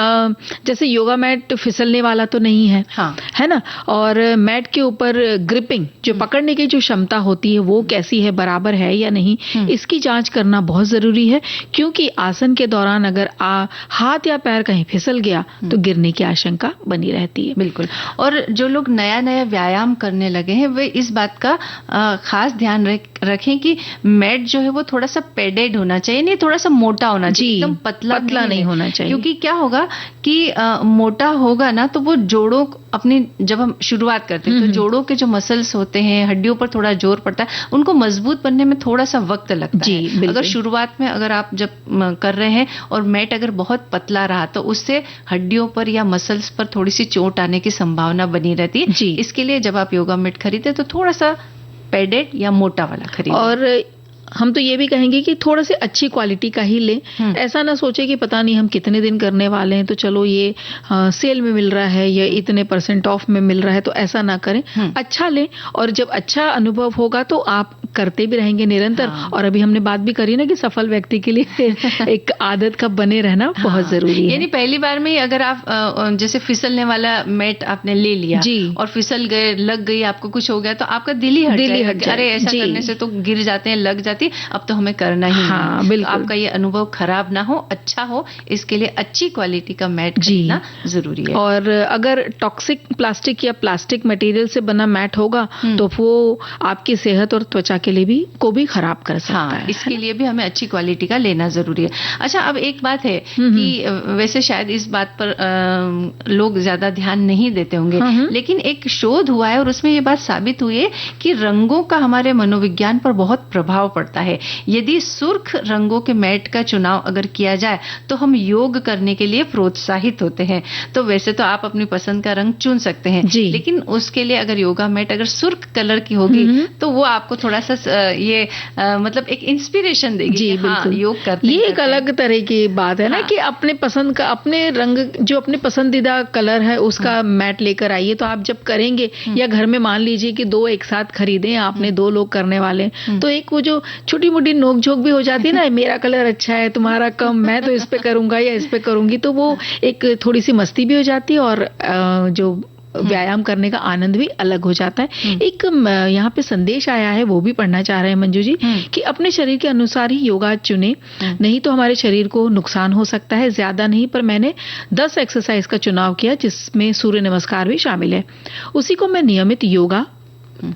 जैसे योगा मैट फिसलने वाला तो नहीं है, हाँ, है ना, और मैट के ऊपर ग्रिपिंग जो पकड़ने की जो क्षमता होती है वो कैसी है, बराबर है या नहीं, इसकी जांच करना बहुत जरूरी है। क्योंकि आसन के दौरान अगर हाथ या पैर कहीं फिसल गया तो गिरने की आशंका बनी रहती है। बिल्कुल। और जो लोग नया नया व्यायाम करने लगे हैं वे इस बात का खास ध्यान रखें कि मैट जो है वो थोड़ा सा पैडेड होना चाहिए, नहीं थोड़ा सा मोटा होना चाहिए, एकदम पतला नहीं होना चाहिए। क्योंकि क्या होगा कि मोटा होगा ना तो वो जोड़ों अपनी, जब हम शुरुआत करते हैं तो जोड़ों के जो मसल्स होते हैं, हड्डियों पर थोड़ा जोर पड़ता है, उनको मजबूत बनने में थोड़ा सा वक्त लगता है। अगर शुरुआत में अगर आप जब कर रहे हैं और मैट अगर बहुत पतला रहा तो उससे हड्डियों पर या मसल्स पर थोड़ी सी चोट आने की संभावना बनी रहती है। इसके लिए जब आप योगा मैट खरीदे तो थोड़ा सा पैडेड या मोटा वाला खरीदें। और हम तो ये भी कहेंगे कि थोड़ा से अच्छी क्वालिटी का ही लें। ऐसा ना सोचे कि पता नहीं हम कितने दिन करने वाले हैं तो चलो ये सेल में मिल रहा है या इतने % ऑफ में मिल रहा है, तो ऐसा ना करें। अच्छा लें, और जब अच्छा अनुभव होगा तो आप करते भी रहेंगे निरंतर। और अभी हमने बात भी करी ना कि सफल व्यक्ति के लिए एक आदत का बने रहना बहुत जरूरी है। यानी पहली बार में अगर आप जैसे फिसलने वाला मैट आपने ले लिया और फिसल गए, लग गई, आपको कुछ हो गया तो आपका दिल ही हट जाएगा। अरे ऐसा करने से तो गिर जाते हैं, लग जाती, अब तो हमें करना ही नहीं। बिल्कुल। तो आपका ये अनुभव खराब ना हो, अच्छा हो, इसके लिए अच्छी क्वालिटी का मैट खरीदना जरूरी है। और अगर टॉक्सिक प्लास्टिक या प्लास्टिक मटेरियल से बना मैट होगा तो वो आपकी सेहत और त्वचा के लिए भी खराब कर सकता है। इसके लिए भी हमें अच्छी क्वालिटी का लेना जरूरी है। अच्छा, अब एक बात है कि वैसे शायद इस बात पर लोग ज्यादा ध्यान नहीं देते होंगे, लेकिन एक शोध हुआ है और उसमें ये बात साबित हुई है कि रंगों का हमारे मनोविज्ञान पर बहुत प्रभाव पड़ता है। यदि सुर्ख रंगों के मैट का चुनाव अगर किया जाए तो हम योग करने के लिए प्रोत्साहित होते हैं। तो वैसे तो आप अपनी पसंद का रंग चुन सकते हैं, लेकिन उसके लिए अगर योगा मैट अगर सुर्ख कलर की होगी तो वो आपको थोड़ा सा मतलब एक इंस्पिरेशन देगी। जी बिल्कुल। योग करते ये एक अलग तरह की बात है ना कि अपने पसंद का, अपने रंग जो अपने पसंदीदा कलर है उसका मैट लेकर आइए। तो आप जब करेंगे या घर में मान लीजिए कि 2 एक साथ खरीदें, आपने 2 लोग करने वाले, तो एक वो जो छोटी मोटी नोक-झोंक भी हो जाती है ना, मेरा कलर अच्छा है, तुम्हारा कम, मैं तो इस पे करूंगा या इस पे करूंगी, तो वो एक थोड़ी सी मस्ती भी हो जाती है और जो व्यायाम करने का आनंद भी अलग हो जाता है। एक यहाँ पे संदेश आया है, वो भी पढ़ना चाह रहे हैं मंजू जी, कि अपने शरीर के अनुसार ही योगा चुने, नहीं तो हमारे शरीर को नुकसान हो सकता है। ज्यादा नहीं, पर मैंने 10 एक्सरसाइज का चुनाव किया जिसमें सूर्य नमस्कार भी शामिल है। उसी को मैं नियमित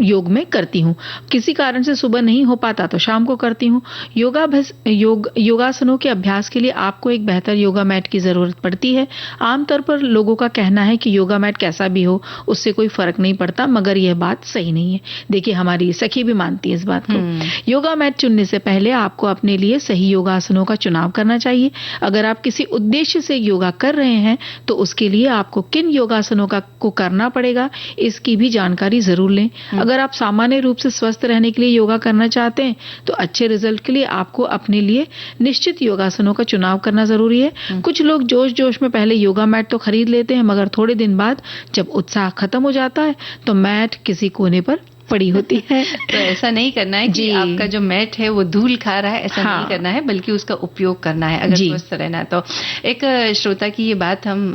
योग में करती हूँ। किसी कारण से सुबह नहीं हो पाता तो शाम को करती हूँ। योगासनों के अभ्यास के लिए आपको एक बेहतर योगा मैट की जरूरत पड़ती है। आमतौर पर लोगों का कहना है कि योगा मैट कैसा भी हो उससे कोई फर्क नहीं पड़ता, मगर यह बात सही नहीं है। देखिए, हमारी सखी भी मानती है इस बात को। योगा मैट चुनने से पहले आपको अपने लिए सही योगासनों का चुनाव करना चाहिए। अगर आप किसी उद्देश्य से योगा कर रहे हैं तो उसके लिए आपको किन योगासनों को करना पड़ेगा, इसकी भी जानकारी जरूर लें। अगर आप सामान्य रूप से स्वस्थ रहने के लिए योगा करना चाहते हैं तो अच्छे रिजल्ट के लिए आपको अपने लिए निश्चित योगासनों का चुनाव करना जरूरी है। कुछ लोग जोश में पहले योगा मैट तो खरीद लेते हैं, मगर थोड़े दिन बाद जब उत्साह खत्म हो जाता है तो मैट किसी कोने पर पड़ी होती है। तो ऐसा नहीं करना है कि आपका जो मैट है वो धूल खा रहा है, ऐसा नहीं करना है, बल्कि उसका उपयोग करना है अगर स्वस्थ रहना है तो। एक श्रोता की ये बात हम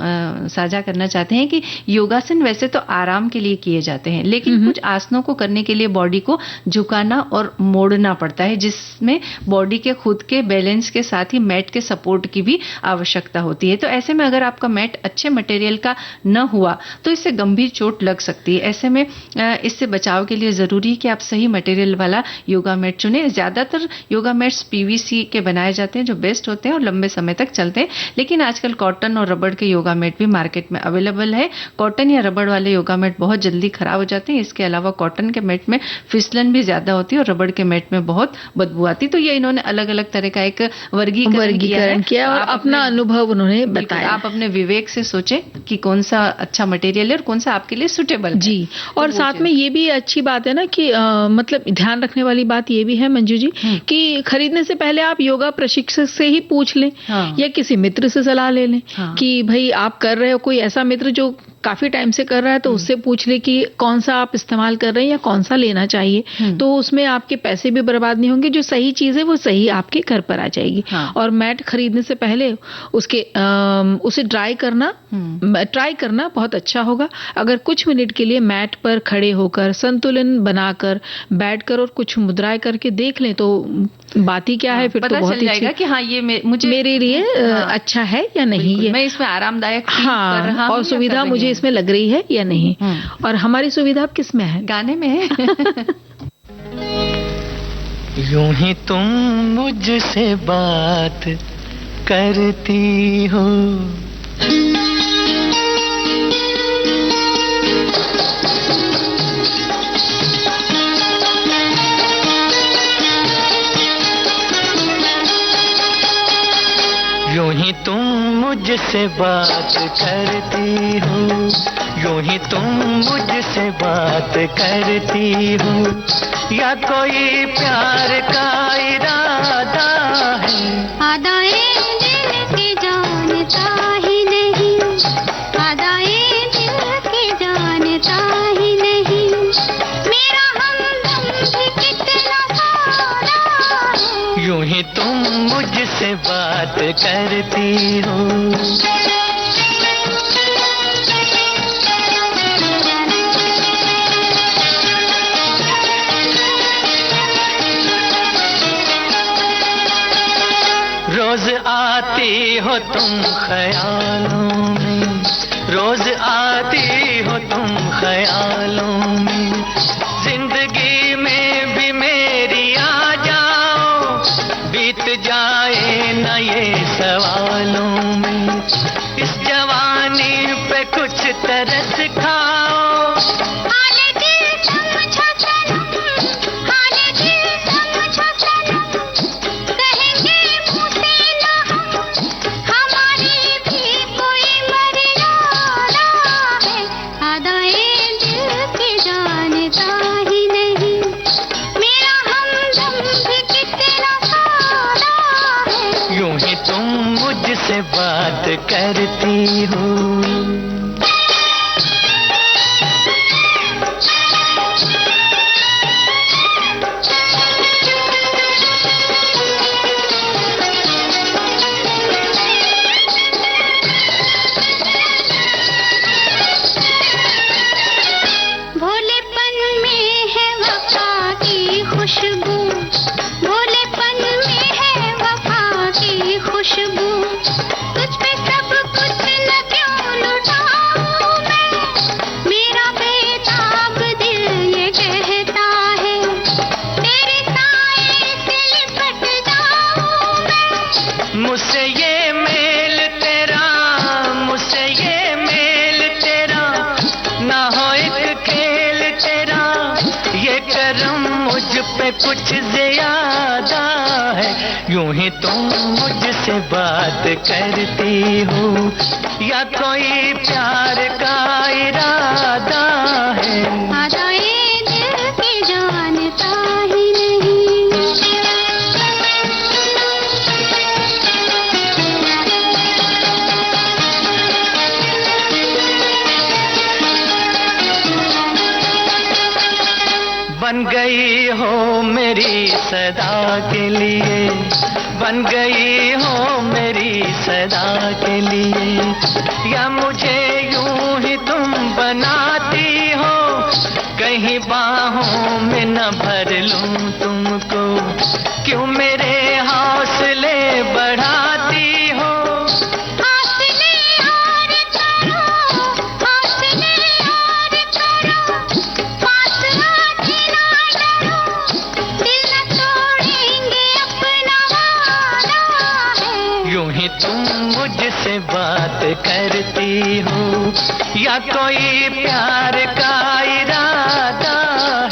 साझा करना चाहते हैं कि योगासन वैसे तो आराम के लिए किए जाते हैं, लेकिन कुछ आसनों को करने के लिए बॉडी को झुकाना और मोड़ना पड़ता है, जिसमें बॉडी के खुद के बैलेंस के साथ ही मैट के सपोर्ट की भी आवश्यकता होती है। तो ऐसे में अगर आपका मैट अच्छे मटेरियल का न हुआ तो इससे गंभीर चोट लग सकती है। ऐसे में इससे बचाव के लिए जरूरी है कि आप सही मटेरियल वाला योगा मैट चुने। ज्यादातर योगा मैट्स पीवीसी के बनाए जाते हैं जो बेस्ट होते हैं और लंबे समय तक चलते हैं, लेकिन आजकल कॉटन और रबड़ के योगा मैट भी मार्केट में अवेलेबल है। कॉटन या रबड़ वाले योगा मैट बहुत जल्दी खराब हो जाते हैं। इसके अलावा कॉटन के मैट में फिसलन भी ज्यादा होती है और रबड़ के मैट में बहुत बदबू आती है। तो ये इन्होंने अलग अलग तरह का एक वर्गीकरण किया और अपना अनुभव उन्होंने बताया। आप अपने विवेक से सोचें कि कौन सा अच्छा मटेरियल है और कौन सा आपके लिए सुटेबल है। जी, और साथ में ये भी अच्छी बात है ना कि मतलब ध्यान रखने वाली बात ये भी है मंजू जी कि खरीदने से पहले आप योगा प्रशिक्षक से ही पूछ लें या किसी मित्र से सलाह ले लें कि भाई आप कर रहे हो, कोई ऐसा मित्र जो काफी टाइम से कर रहा है तो उससे पूछ ले कि कौन सा आप इस्तेमाल कर रहे हैं या कौन सा लेना चाहिए। तो उसमें आपके पैसे भी बर्बाद नहीं होंगे, जो सही चीज है वो सही आपके घर पर आ जाएगी। और मैट खरीदने से पहले उसे ट्राई करना बहुत अच्छा होगा। अगर कुछ मिनट के लिए मैट पर खड़े होकर संतुलन बनाकर बैठकर और कुछ मुद्राएं करके देख लें तो बात ही क्या है, फिर तो बहुत चल जाएगा कि हाँ ये मेरे लिए अच्छा है या नहीं, ये मैं इसमें आरामदायक कर रहा हूं और सुविधा मुझे इसमें लग रही है या नहीं। और हमारी सुविधा अब किस में है? गाने में है। यूं ही तुम मुझसे बात करती हो, यूं ही तुम मुझसे बात करती हो, यूं ही तुम मुझसे बात करती हो, या कोई प्यार का इरादा है? आदाए दिल की जानता ही नहीं, आदाए दिल की जानता ही नहीं, मेरा हमदम भी कितना सारा है। यूं ही तुम मुझसे बात करती हो। रोज आती हो तुम ख्यालों में, रोज आती हो तुम ख्यालों में, जिंदगी में भी मेरी आ जाओ, बीत जाए न ये सवालों में, इस जवानी पे कुछ तरस खाओ। मुझसे बात करती हो। भोलेपन में है वफा की खुशबू, भोलेपन में है वफा की खुशबू, तुझ पे सब कुछ न क्यों लुटाऊं मैं, मेरा बेताब दिल ये कहता है, तेरे साए से लिपट जाऊं मैं। मुझसे ये मेल तेरा, मुझसे ये मेल तेरा, ना हो एक खेल तेरा, ये करम मुझ पे कुछ ज्यादा है। यूं ही तुम मुझसे बात करती हो, या कोई प्यार का इरादा है? आदाए दिल की जानता ही नहीं। बन गई हो मेरी सदा के लिए, बन गई हो मेरी सदा के लिए, या मुझे यूं ही तुम बनाती हो, कहीं बाहों में न भर लूं तुमको, क्यों मेरे हौसले बढ़ाती हो? हौसले और करो, हौसले और करो, पास आके करती हूँ, या कोई प्यार का इरादा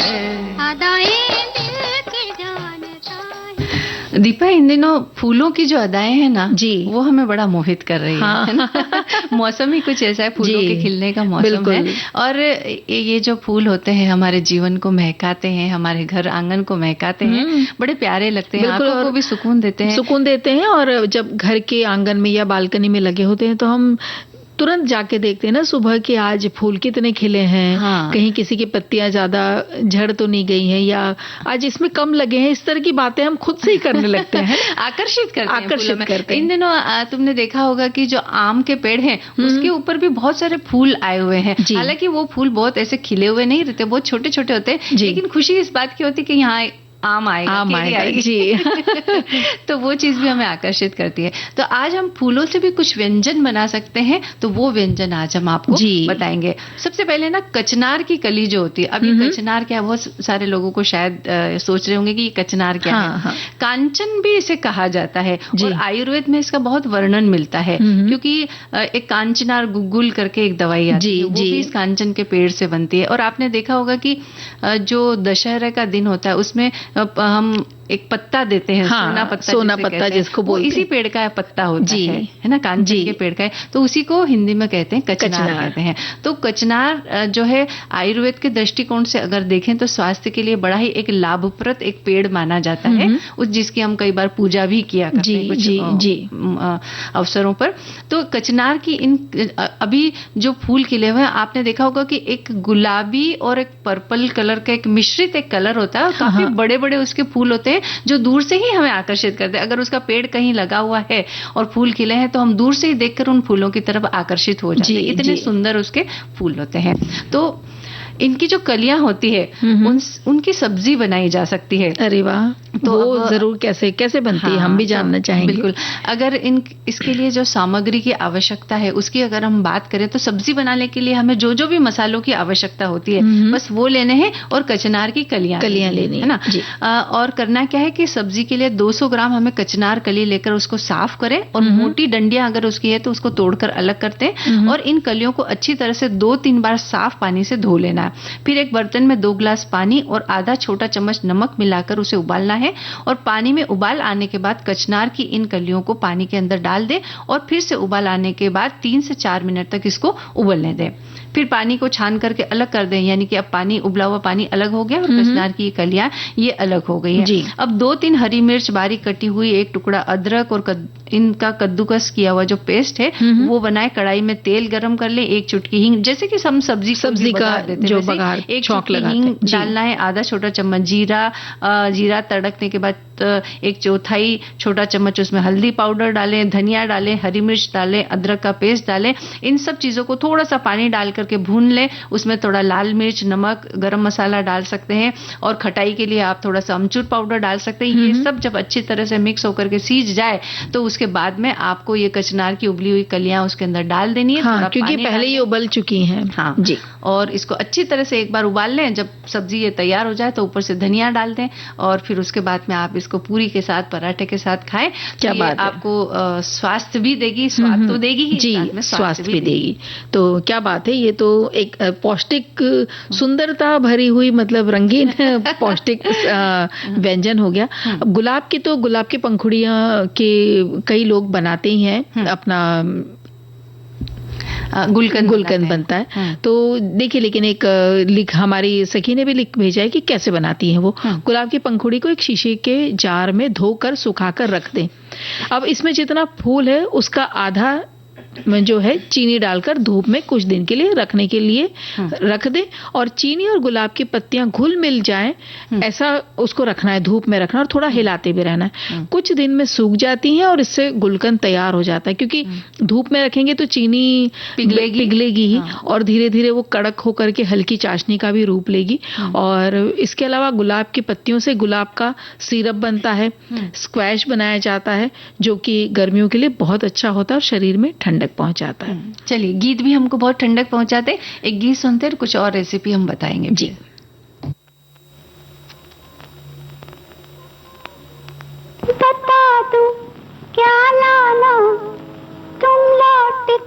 है। अदाएं दिल के जानता है। दीपा, इन दिनों फूलों की जो अदाएं हैं ना जी, वो हमें बड़ा मोहित कर रही हाँ। है ना? मौसम ही कुछ ऐसा है, फूलों जी, के खिलने का मौसम बिल्कुल। है। और ये जो फूल होते हैं हमारे जीवन को महकाते हैं, हमारे घर आंगन को महकाते हैं, बड़े प्यारे लगते हैं, बिल्कुल, आंखों को और भी सुकून देते हैं। सुकून देते हैं। और जब घर के आंगन में या बालकनी में लगे होते हैं तो हम तुरंत जाके देखते हैं ना सुबह कि आज फूल कितने खिले हैं, हाँ। कहीं किसी की पत्तियां ज्यादा झड़ तो नहीं गई हैं, या आज इसमें कम लगे हैं। इस तरह की बातें हम खुद से ही करने लगते हैं। आकर्षित करते हैं, आकर्षित फूलों में। करते हैं। इन दिनों तुमने देखा होगा कि जो आम के पेड़ हैं उसके ऊपर भी बहुत सारे फूल आए हुए हैं। जी। हालांकि वो फूल बहुत ऐसे खिले हुए नहीं रहते, बहुत छोटे छोटे होते हैं, जी। लेकिन खुशी इस बात की होती है कि यहाँ आम आएगा, आम केरी आएगा, आएगी। जी। तो वो चीज भी हमें आकर्षित करती है। तो आज हम फूलों से भी कुछ व्यंजन बना सकते हैं, तो वो व्यंजन आज हम आपको जी। बताएंगे। सबसे पहले ना, कचनार की कली जो होती है, अब ये कचनार क्या है, बहुत सारे लोगों को शायद सोच रहे होंगे कि ये कचनार क्या हाँ, है। हाँ। कांचन भी इसे कहा जाता है, जी। और आयुर्वेद में इसका बहुत वर्णन मिलता है, क्योंकि एक कांचनार गुग्गुल करके एक दवाई आती जी, है, वो जी। भी इस कांचन के पेड़ से बनती है। और आपने देखा होगा कि जो दशहरा का दिन होता है उसमें हम एक पत्ता देते हैं, हाँ, सोना पत्ता, सोना जिसे पत्ता कहते हैं, जिसको वो बोलते इसी हैं। पेड़ का पत्ता होता जी। है ना, कांचन जी। के पेड़ का है, तो उसी को हिंदी में कहते हैं कचनार कचनार। कहते हैं। तो कचनार जो है आयुर्वेद के दृष्टिकोण से अगर देखें तो स्वास्थ्य के लिए बड़ा ही एक लाभप्रद एक पेड़ माना जाता है, उस जिसकी हम कई बार पूजा भी किया करते हैं कुछ जी। अवसरों पर। तो कचनार की इन अभी जो फूल खिले हुए हैं, आपने देखा होगा कि एक गुलाबी और एक पर्पल कलर का एक मिश्रित एक कलर होता है, और काफी बड़े बड़े उसके फूल होते हैं जो दूर से ही हमें आकर्षित करते हैं। अगर उसका पेड़ कहीं लगा हुआ है और फूल खिले हैं तो हम दूर से ही देखकर उन फूलों की तरफ आकर्षित हो जाते हैं, इतने सुंदर उसके फूल होते हैं। तो इनकी जो कलियां होती है उनकी सब्जी बनाई जा सकती है। अरे वाह, तो वो जरूर कैसे कैसे बनती है, हम भी जानना चाहेंगे। बिल्कुल। अगर इसके लिए जो सामग्री की आवश्यकता है उसकी अगर हम बात करें तो सब्जी बनाने के लिए हमें जो जो भी मसालों की आवश्यकता होती है बस वो लेने हैं, और कचनार की कलियां लेनी है ना। और करना क्या है कि सब्जी के लिए 200 ग्राम हमें कचनार कली लेकर उसको साफ करें, और मोटी डंडियां अगर उसकी है तो उसको तोड़कर अलग करते हैं, और इन कलियों को अच्छी तरह से 2-3 बार साफ पानी से धो लेना है। फिर एक बर्तन में 2 ग्लास पानी और आधा छोटा चम्मच नमक मिलाकर उसे उबालना है, और पानी में उबाल आने के बाद कचनार की इन कलियों को पानी के अंदर डाल दें, और फिर से उबाल आने के बाद 3 से 4 मिनट तक इसको उबलने दें। फिर पानी को छान करके अलग कर दें, यानी कि अब पानी, उबला हुआ पानी अलग हो गया और कचनार की कलियां ये अलग हो गई है। अब 2-3 हरी मिर्च बारीक कटी हुई, एक टुकड़ा अदरक और इनका कद्दूकस किया हुआ जो पेस्ट है वो बनाए। कढ़ाई में तेल गरम कर ले, 1 चुटकी हींग, जैसे कि हम सब्जी का जो बघार, 1 चौक हींग डालना है, आधा छोटा चम्मच जीरा तड़कने के बाद 1/4 छोटा चम्मच उसमें हल्दी पाउडर डालें, धनिया डालें, हरी मिर्च डालें, अदरक का पेस्ट डालें। इन सब चीजों को थोड़ा सा पानी डाल करके भून लें। उसमें थोड़ा लाल मिर्च, नमक, गरम मसाला डाल सकते हैं, और खटाई के लिए आप थोड़ा सा अमचूर पाउडर डाल सकते हैं। ये सब जब अच्छी तरह से मिक्स होकर के सीज जाए तो उसके बाद में आपको ये कचनार की उबली हुई कलियां उसके अंदर डाल देनी है। हाँ, क्योंकि पहले ही उबल चुकी हैं। हाँ जी। और इसको अच्छी तरह से एक बार उबाल लें। जब सब्जी ये तैयार हो जाए तो ऊपर से धनिया डाल दें, और फिर उसके बाद में आप इसको पूरी के साथ, पराठे के साथ खाएं। क्या तो बात है। आपको स्वास्थ्य भी देगी, स्वाद तो देगी ही, जी, स्वास्थ्य भी देगी। तो क्या बात है, ये तो एक पौष्टिक, सुंदरता भरी हुई, मतलब रंगीन पौष्टिक व्यंजन हो गया। अब गुलाब की पंखुड़ियां के कई लोग बनाते ही हैं, अपना गुलकंद बनता है। तो देखिए, लेकिन एक हमारी सखी ने भी लिख भेजा है कि कैसे बनाती है वो। गुलाब की पंखुड़ी को एक शीशे के जार में धोकर सुखाकर रख दें। अब इसमें जितना फूल है उसका आधा जो है चीनी डालकर धूप में कुछ दिन के लिए रखने के लिए रख दें, और चीनी और गुलाब की पत्तियां घुल मिल जाएं, ऐसा उसको रखना है, धूप में रखना, और थोड़ा हिलाते भी रहना है। कुछ दिन में सूख जाती हैं और इससे गुलकंद तैयार हो जाता है, क्योंकि धूप में रखेंगे तो चीनी पिघलेगी ही, और धीरे धीरे वो कड़क होकर के हल्की चाशनी का भी रूप लेगी। और इसके अलावा गुलाब की पत्तियों से गुलाब का सिरप बनता है, स्क्वैश बनाया जाता है, जो कि गर्मियों के लिए बहुत अच्छा होता है और शरीर में ठंडक पहुंचाता है। चलिए, गीत भी हमको बहुत ठंडक पहुंचाते। एक गीत सुनते हैं, कुछ और रेसिपी हम बताएंगे जी। बता दूं क्या लाना, तुम लौट के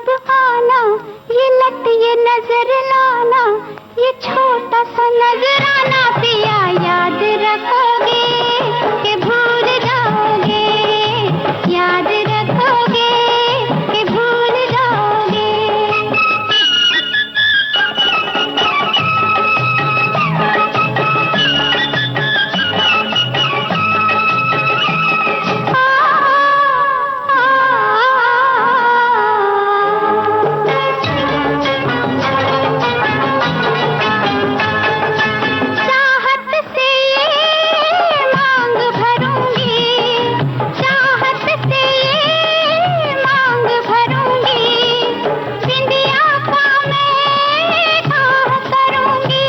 जब आना, ये लट ये नजर लाना, ये छोटा सा नजराना पिया याद रखोगे कि भूल जाओगे, याद रखोगे कि भूल जाओगे। चाहत से ये मांग भरूंगी, चाहत से ये मांग भरूंगी, बिंदिया का मैं काह करूंगी,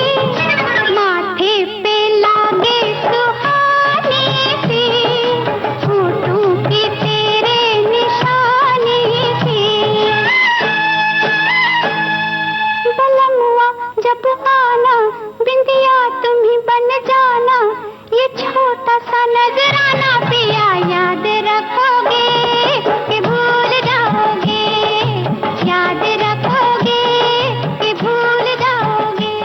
माथे पे लागे सुहानी सी, होठों की तेरे निशानी सी। बलमुआ जब आना, बिंदिया तुम ही बन जाना, ये छोटा सा नजराना पिया याद रखोगे कि भूल जाओगे, याद रखोगे कि भूल जाओगे।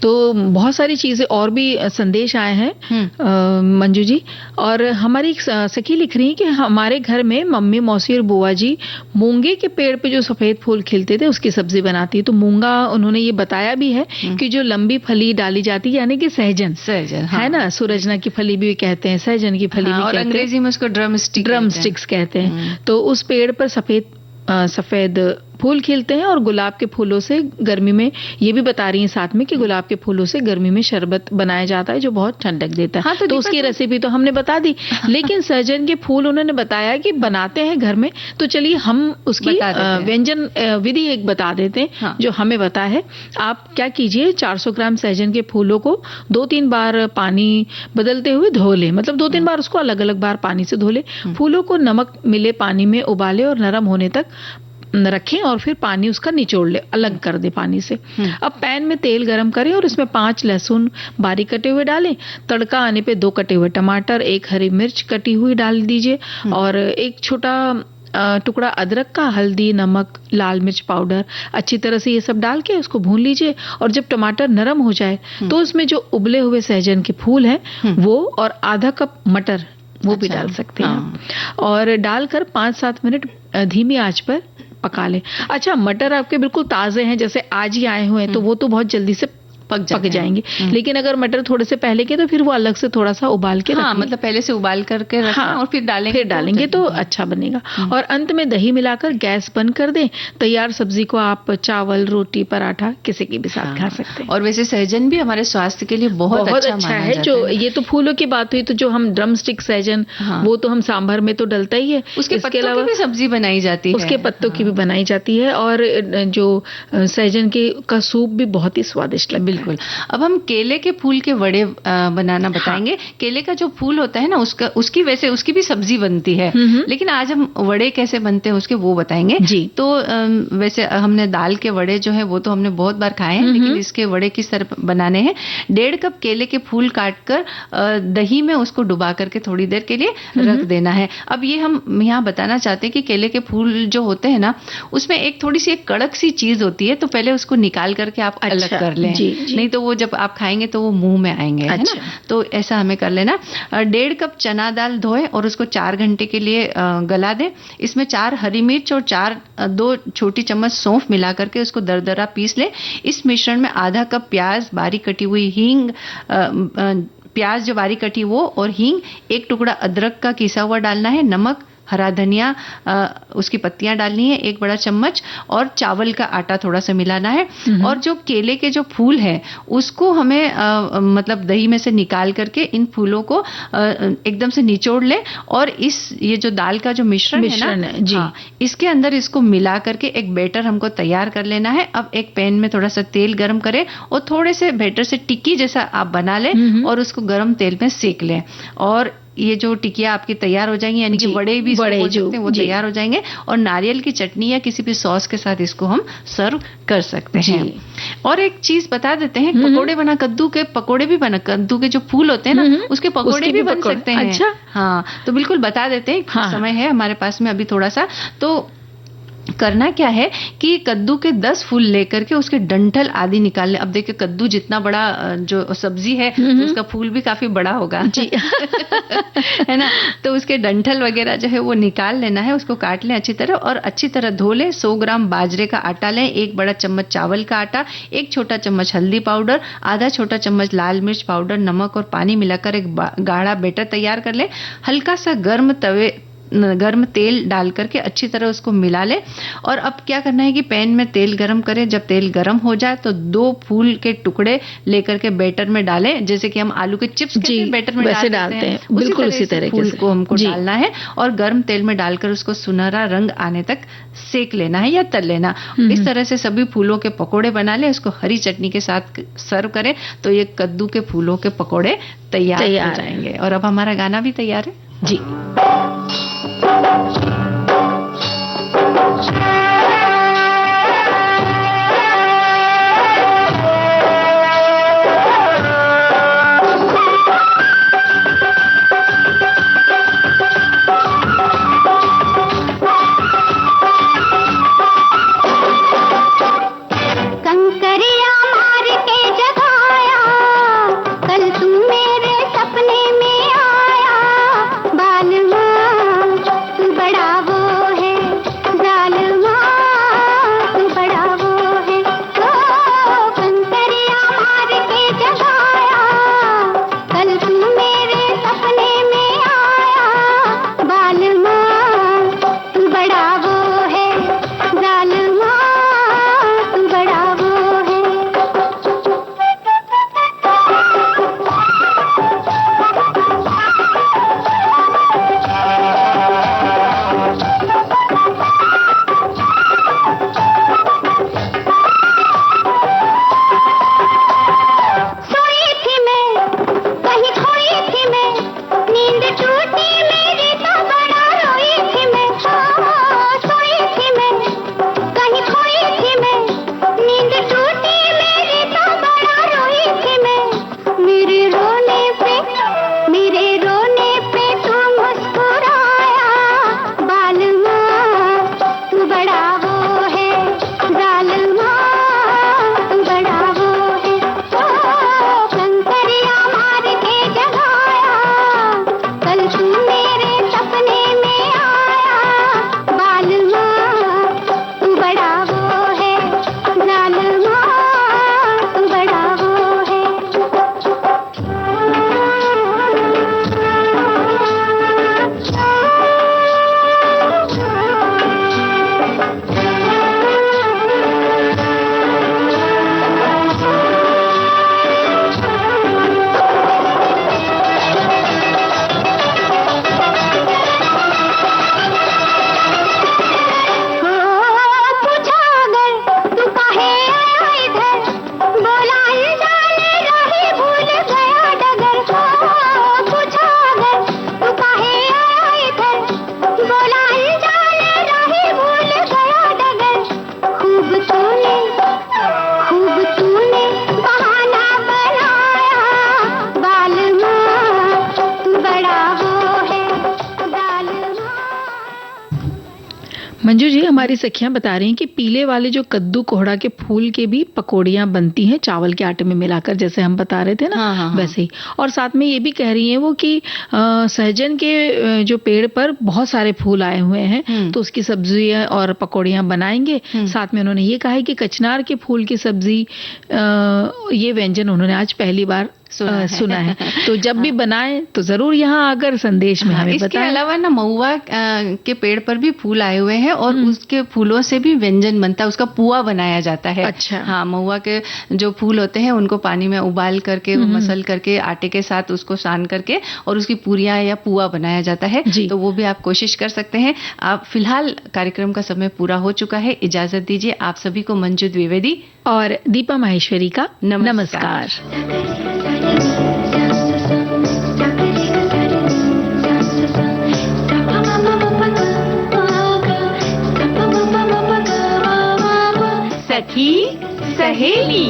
तो बहुत सारी चीजें और भी संदेश आए हैं मंजू जी। और हमारी एक सखी लिख रही है कि हमारे घर में मम्मी, मौसी और बुआ जी मूंगे के पेड़ पे जो सफेद फूल खिलते थे उसकी सब्जी बनाती है। तो मूंगा उन्होंने ये बताया भी है कि जो लंबी फली डाली जाती है, यानी कि सहजन, हाँ। है ना, सूरजना की फली भी कहते हैं, सहजन की फली भी और कहते हैं, अंग्रेजी में उसको ड्रम स्टिक्स कहते हैं। तो उस पेड़ पर सफेद फूल खिलते हैं और गुलाब के फूलों से गर्मी में, ये भी बता रही हैं साथ में कि गुलाब के फूलों से गर्मी में शरबत बनाया जाता है जो बहुत ठंडक देता है। हाँ, तो उसकी रेसिपी तो हमने बता दी, लेकिन सहजन के फूल उन्होंने बताया कि बनाते हैं घर में। तो चलिए हम उसकी व्यंजन विधि एक बता देते हैं। हाँ। जो हमें पता है। आप क्या कीजिए, 400 ग्राम सहजन के फूलों को 2-3 बार पानी बदलते हुए धो ले, मतलब 2-3 बार उसको अलग अलग बार पानी से धो ले। फूलों को नमक मिले पानी में उबाले और नरम होने तक रखें और फिर पानी उसका निचोड़ ले, अलग कर दे पानी से। अब पैन में तेल गरम करें और इसमें 5 लहसुन बारीक कटे हुए डालें। तड़का आने पे 2 कटे हुए टमाटर, 1 हरी मिर्च कटी हुई डाल दीजिए और 1 छोटा टुकड़ा अदरक का, हल्दी, नमक, लाल मिर्च पाउडर, अच्छी तरह से ये सब डाल के उसको भून लीजिए। और जब टमाटर नरम हो जाए तो उसमें जो उबले हुए सहजन के फूल हैं वो और आधा कप मटर वो भी डाल सकते हैं और डालकर 5-7 मिनट धीमी आंच पर पका ले। अच्छा, मटर आपके बिल्कुल ताजे हैं, जैसे आज ही आए हुए हैं, तो वो तो बहुत जल्दी से पक जाएंगे। लेकिन अगर मटर थोड़े से पहले के तो फिर वो अलग से थोड़ा सा उबाल के हाँ, मतलब पहले से उबाल करके रखना और फिर डालेंगे तो अच्छा बनेगा। और अंत में दही मिलाकर गैस बंद कर दें। तैयार सब्जी को आप चावल, रोटी, पराठा किसी के भी साथ खा सकते हैं। और वैसे सहजन भी हमारे स्वास्थ्य के लिए बहुत अच्छा है। जो ये तो फूलों की बात हुई, तो जो हम ड्रम स्टिक सहजन, वो तो हम सांभर में तो डलता ही है। उसके पत्तों की भी सब्जी बनाई जाती है, उसके पत्तों की भी बनाई जाती है और जो सहजन का सूप भी बहुत ही स्वादिष्ट लगता है। बिल्कुल। अब हम केले के फूल के वड़े बनाना बताएंगे। हाँ। केले का जो फूल होता है ना, उसकी भी सब्जी बनती है, लेकिन आज हम वड़े कैसे बनते हैं उसके वो बताएंगे जी। तो वैसे हमने दाल के वड़े जो है वो तो हमने बहुत बार खाए हैं, लेकिन इसके वड़े किस तरह बनाने हैं। 1.5 कप केले के फूल काटकर दही में उसको डुबा करके थोड़ी देर के लिए रख देना है। अब ये हम यहाँ बताना चाहते हैं कि केले के फूल जो होते हैं ना, उसमें एक थोड़ी सी एक कड़क सी चीज होती है, तो पहले उसको निकाल करके आप अलग कर लें, नहीं तो वो जब आप खाएंगे तो वो मुंह में आएंगे, है ना। तो ऐसा हमें कर लेना। 1.5 कप चना दाल धोए और उसको 4 घंटे के लिए गला दें। इसमें 4 हरी मिर्च और 2 छोटी चम्मच सौंफ मिला करके उसको दरदरा पीस ले। इस मिश्रण में आधा कप प्याज, बारीक कटी हुई हींग, प्याज जो बारीक कटी वो और हींग, 1 टुकड़ा अदरक का किसा हुआ डालना है, नमक, हरा धनिया, उसकी पत्तियां डालनी है 1 बड़ा चम्मच और चावल का आटा थोड़ा सा मिलाना है। और जो केले के जो फूल है उसको हमें मतलब दही में से निकाल करके इन फूलों को एकदम से निचोड़ ले और ये जो दाल का जो मिश्रण है ना जी, हाँ, इसके अंदर इसको मिला करके एक बैटर हमको तैयार कर लेना है। अब एक पैन में थोड़ा सा तेल गरम करें और थोड़े से बैटर से टिक्की जैसा आप बना लें और उसको गरम तेल में सेक लें और ये जो टिकिया आपकी तैयार हो जाएंगी, यानी कि जी, वड़े भी इसको वड़े बोल जो, सकते हैं, वो जी। तैयार हो जाएंगे। और नारियल की चटनी या किसी भी सॉस के साथ इसको हम सर्व कर सकते जी। हैं। और एक चीज बता देते हैं, पकोड़े बना, कद्दू के पकोड़े भी बना, कद्दू के जो फूल होते हैं ना, उसके पकोड़े उसके भी भी बन पकोड़े, सकते हैं। अच्छा। हाँ, तो बिल्कुल बता देते हैं। हाँ। समय है हमारे पास में अभी थोड़ा सा, तो करना क्या है कि कद्दू के 10 फूल लेकर के उसके डंठल आदि निकाल ले। अब देखिए कद्दू जितना बड़ा जो सब्जी है, तो उसका फूल भी काफी बड़ा होगा, जी। है ना। तो उसके डंठल वगैरह जो है वो निकाल लेना है, उसको काट लें अच्छी तरह और अच्छी तरह धो लें। 100 ग्राम बाजरे का आटा लें, 1 बड़ा चम्मच चावल का आटा, 1 छोटा चम्मच हल्दी पाउडर, आधा छोटा चम्मच लाल मिर्च पाउडर, नमक और पानी मिलाकर एक गाढ़ा बैटर तैयार कर लें। हल्का सा गर्म तेल डाल करके अच्छी तरह उसको मिला ले। और अब क्या करना है कि पैन में तेल गरम करें। जब तेल गरम हो जाए तो 2 फूल के टुकड़े लेकर के बैटर में डालें, जैसे कि हम आलू के चिप्स के बैटर में वैसे डालते हैं, बिल्कुल उसी तरह फूल को हमको जी। डालना है और गर्म तेल में डालकर उसको सुनहरा रंग आने तक सेक लेना है या तल लेना। इस तरह से सभी फूलों के पकोड़े बना ले, उसको हरी चटनी के साथ सर्व करें तो ये कद्दू के फूलों के पकोड़े तैयार हो जाएंगे। और अब हमारा गाना भी तैयार है जी। कंकरिया मार के जगाया, कल तू मेरे सपने में आया। बालमा तू बड़ा वो है, जालमा तू बड़ा वो है। ओ कंकरिया मार के जगाया, कल तू मेरे सपने में आया। बालमा तू बड़ा वो है, जालमा तू बड़ा वो है। सोई थी मैं, कहीं खोई थी मैं, नींद टूटी मेरी तो बड़ा रोई थी मैं। सोई थी मैं, कहीं खोई थी मैं, नींद टूटी मेरी तो बड़ा रोई थी मैं। मेरे रोने पे तू मुस्कुराया। बालमा तू बड़ा वो है, जालमा तू बड़ा वो है। ओ कंकरिया मार के जगाया, कल तू मेरे सपने में आया। बालमा तू बड़ा वो है, जालमा तू बड़ा वो है। पूछा अगर तू काहे आया इधर, बोला अनजाने रही भूल गया डगर। पूछा अगर तू काहे आया इधर, बोला अनजाने रही भूल गया डगर। खूब तूने बहाना बनाया। बालमा तू बड़ा वो है, जालमा। मंजू जी, हमारी सखियां बता रही हैं कि पीले वाले जो कद्दू कोहड़ा के फूल के भी पकौड़ियां बनती हैं चावल के आटे में मिलाकर, जैसे हम बता रहे थे ना। हाँ। वैसे ही। और साथ में ये भी कह रही हैं वो कि सहजन के जो पेड़ पर बहुत सारे फूल आए हुए हैं, तो उसकी सब्जियां और पकौड़ियां बनाएंगे। साथ में उन्होंने ये कहा है कि कचनार के फूल की सब्जी, ये व्यंजन उन्होंने आज पहली बार सुना है। तो जब भी बनाएं तो जरूर यहाँ आकर संदेश में हमें इसके बताएं। अलावा ना महुआ के पेड़ पर भी फूल आए हुए हैं और उसके फूलों से भी व्यंजन बनता है, उसका पुआ बनाया जाता है। अच्छा। हाँ, महुआ के जो फूल होते हैं उनको पानी में उबाल करके, मसल करके, आटे के साथ उसको सान करके और उसकी पूरियां या पुआ बनाया जाता है। तो वो भी आप कोशिश कर सकते हैं। आप फिलहाल कार्यक्रम का समय पूरा हो चुका है, इजाजत दीजिए। आप सभी को मंजू द्विवेदी और दीपा माहेश्वरी का नमस्कार। सखी सहेली।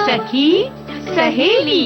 सखी सहेली।